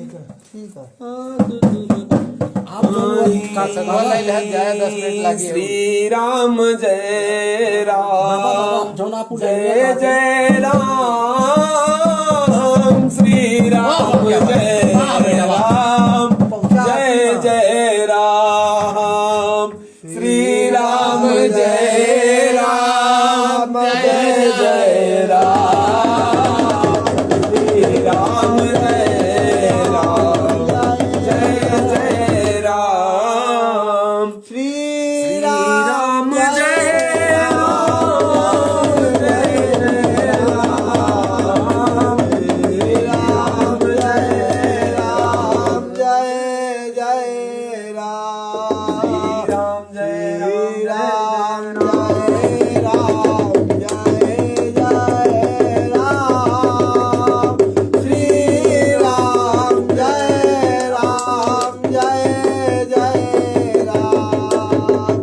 S1: श्री राम जय राम जय जय राम श्री राम जय राम जय जय राम श्री राम जय राम जय जय राम श्री राम जय राम जय जय राम
S3: श्री
S1: राम जय राम जय जय राम श्री राम जय राम
S3: जय जय राम
S1: जय
S3: राम जय राम जय जय राम श्री राम जय राम जय जय राम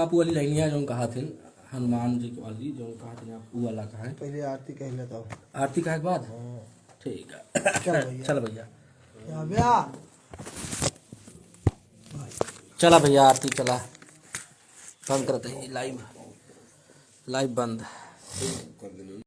S5: आप वाली लाइनिया जो कहा थे हनुमान जी की वाली जो कहा थे आप वो वाला कहा है।
S3: पहले आरती कह लेता हूँ।
S5: आरती का के बाद ठीक है चल भैया चला भैया आरती चला बंद करते हैं लाइव बंद।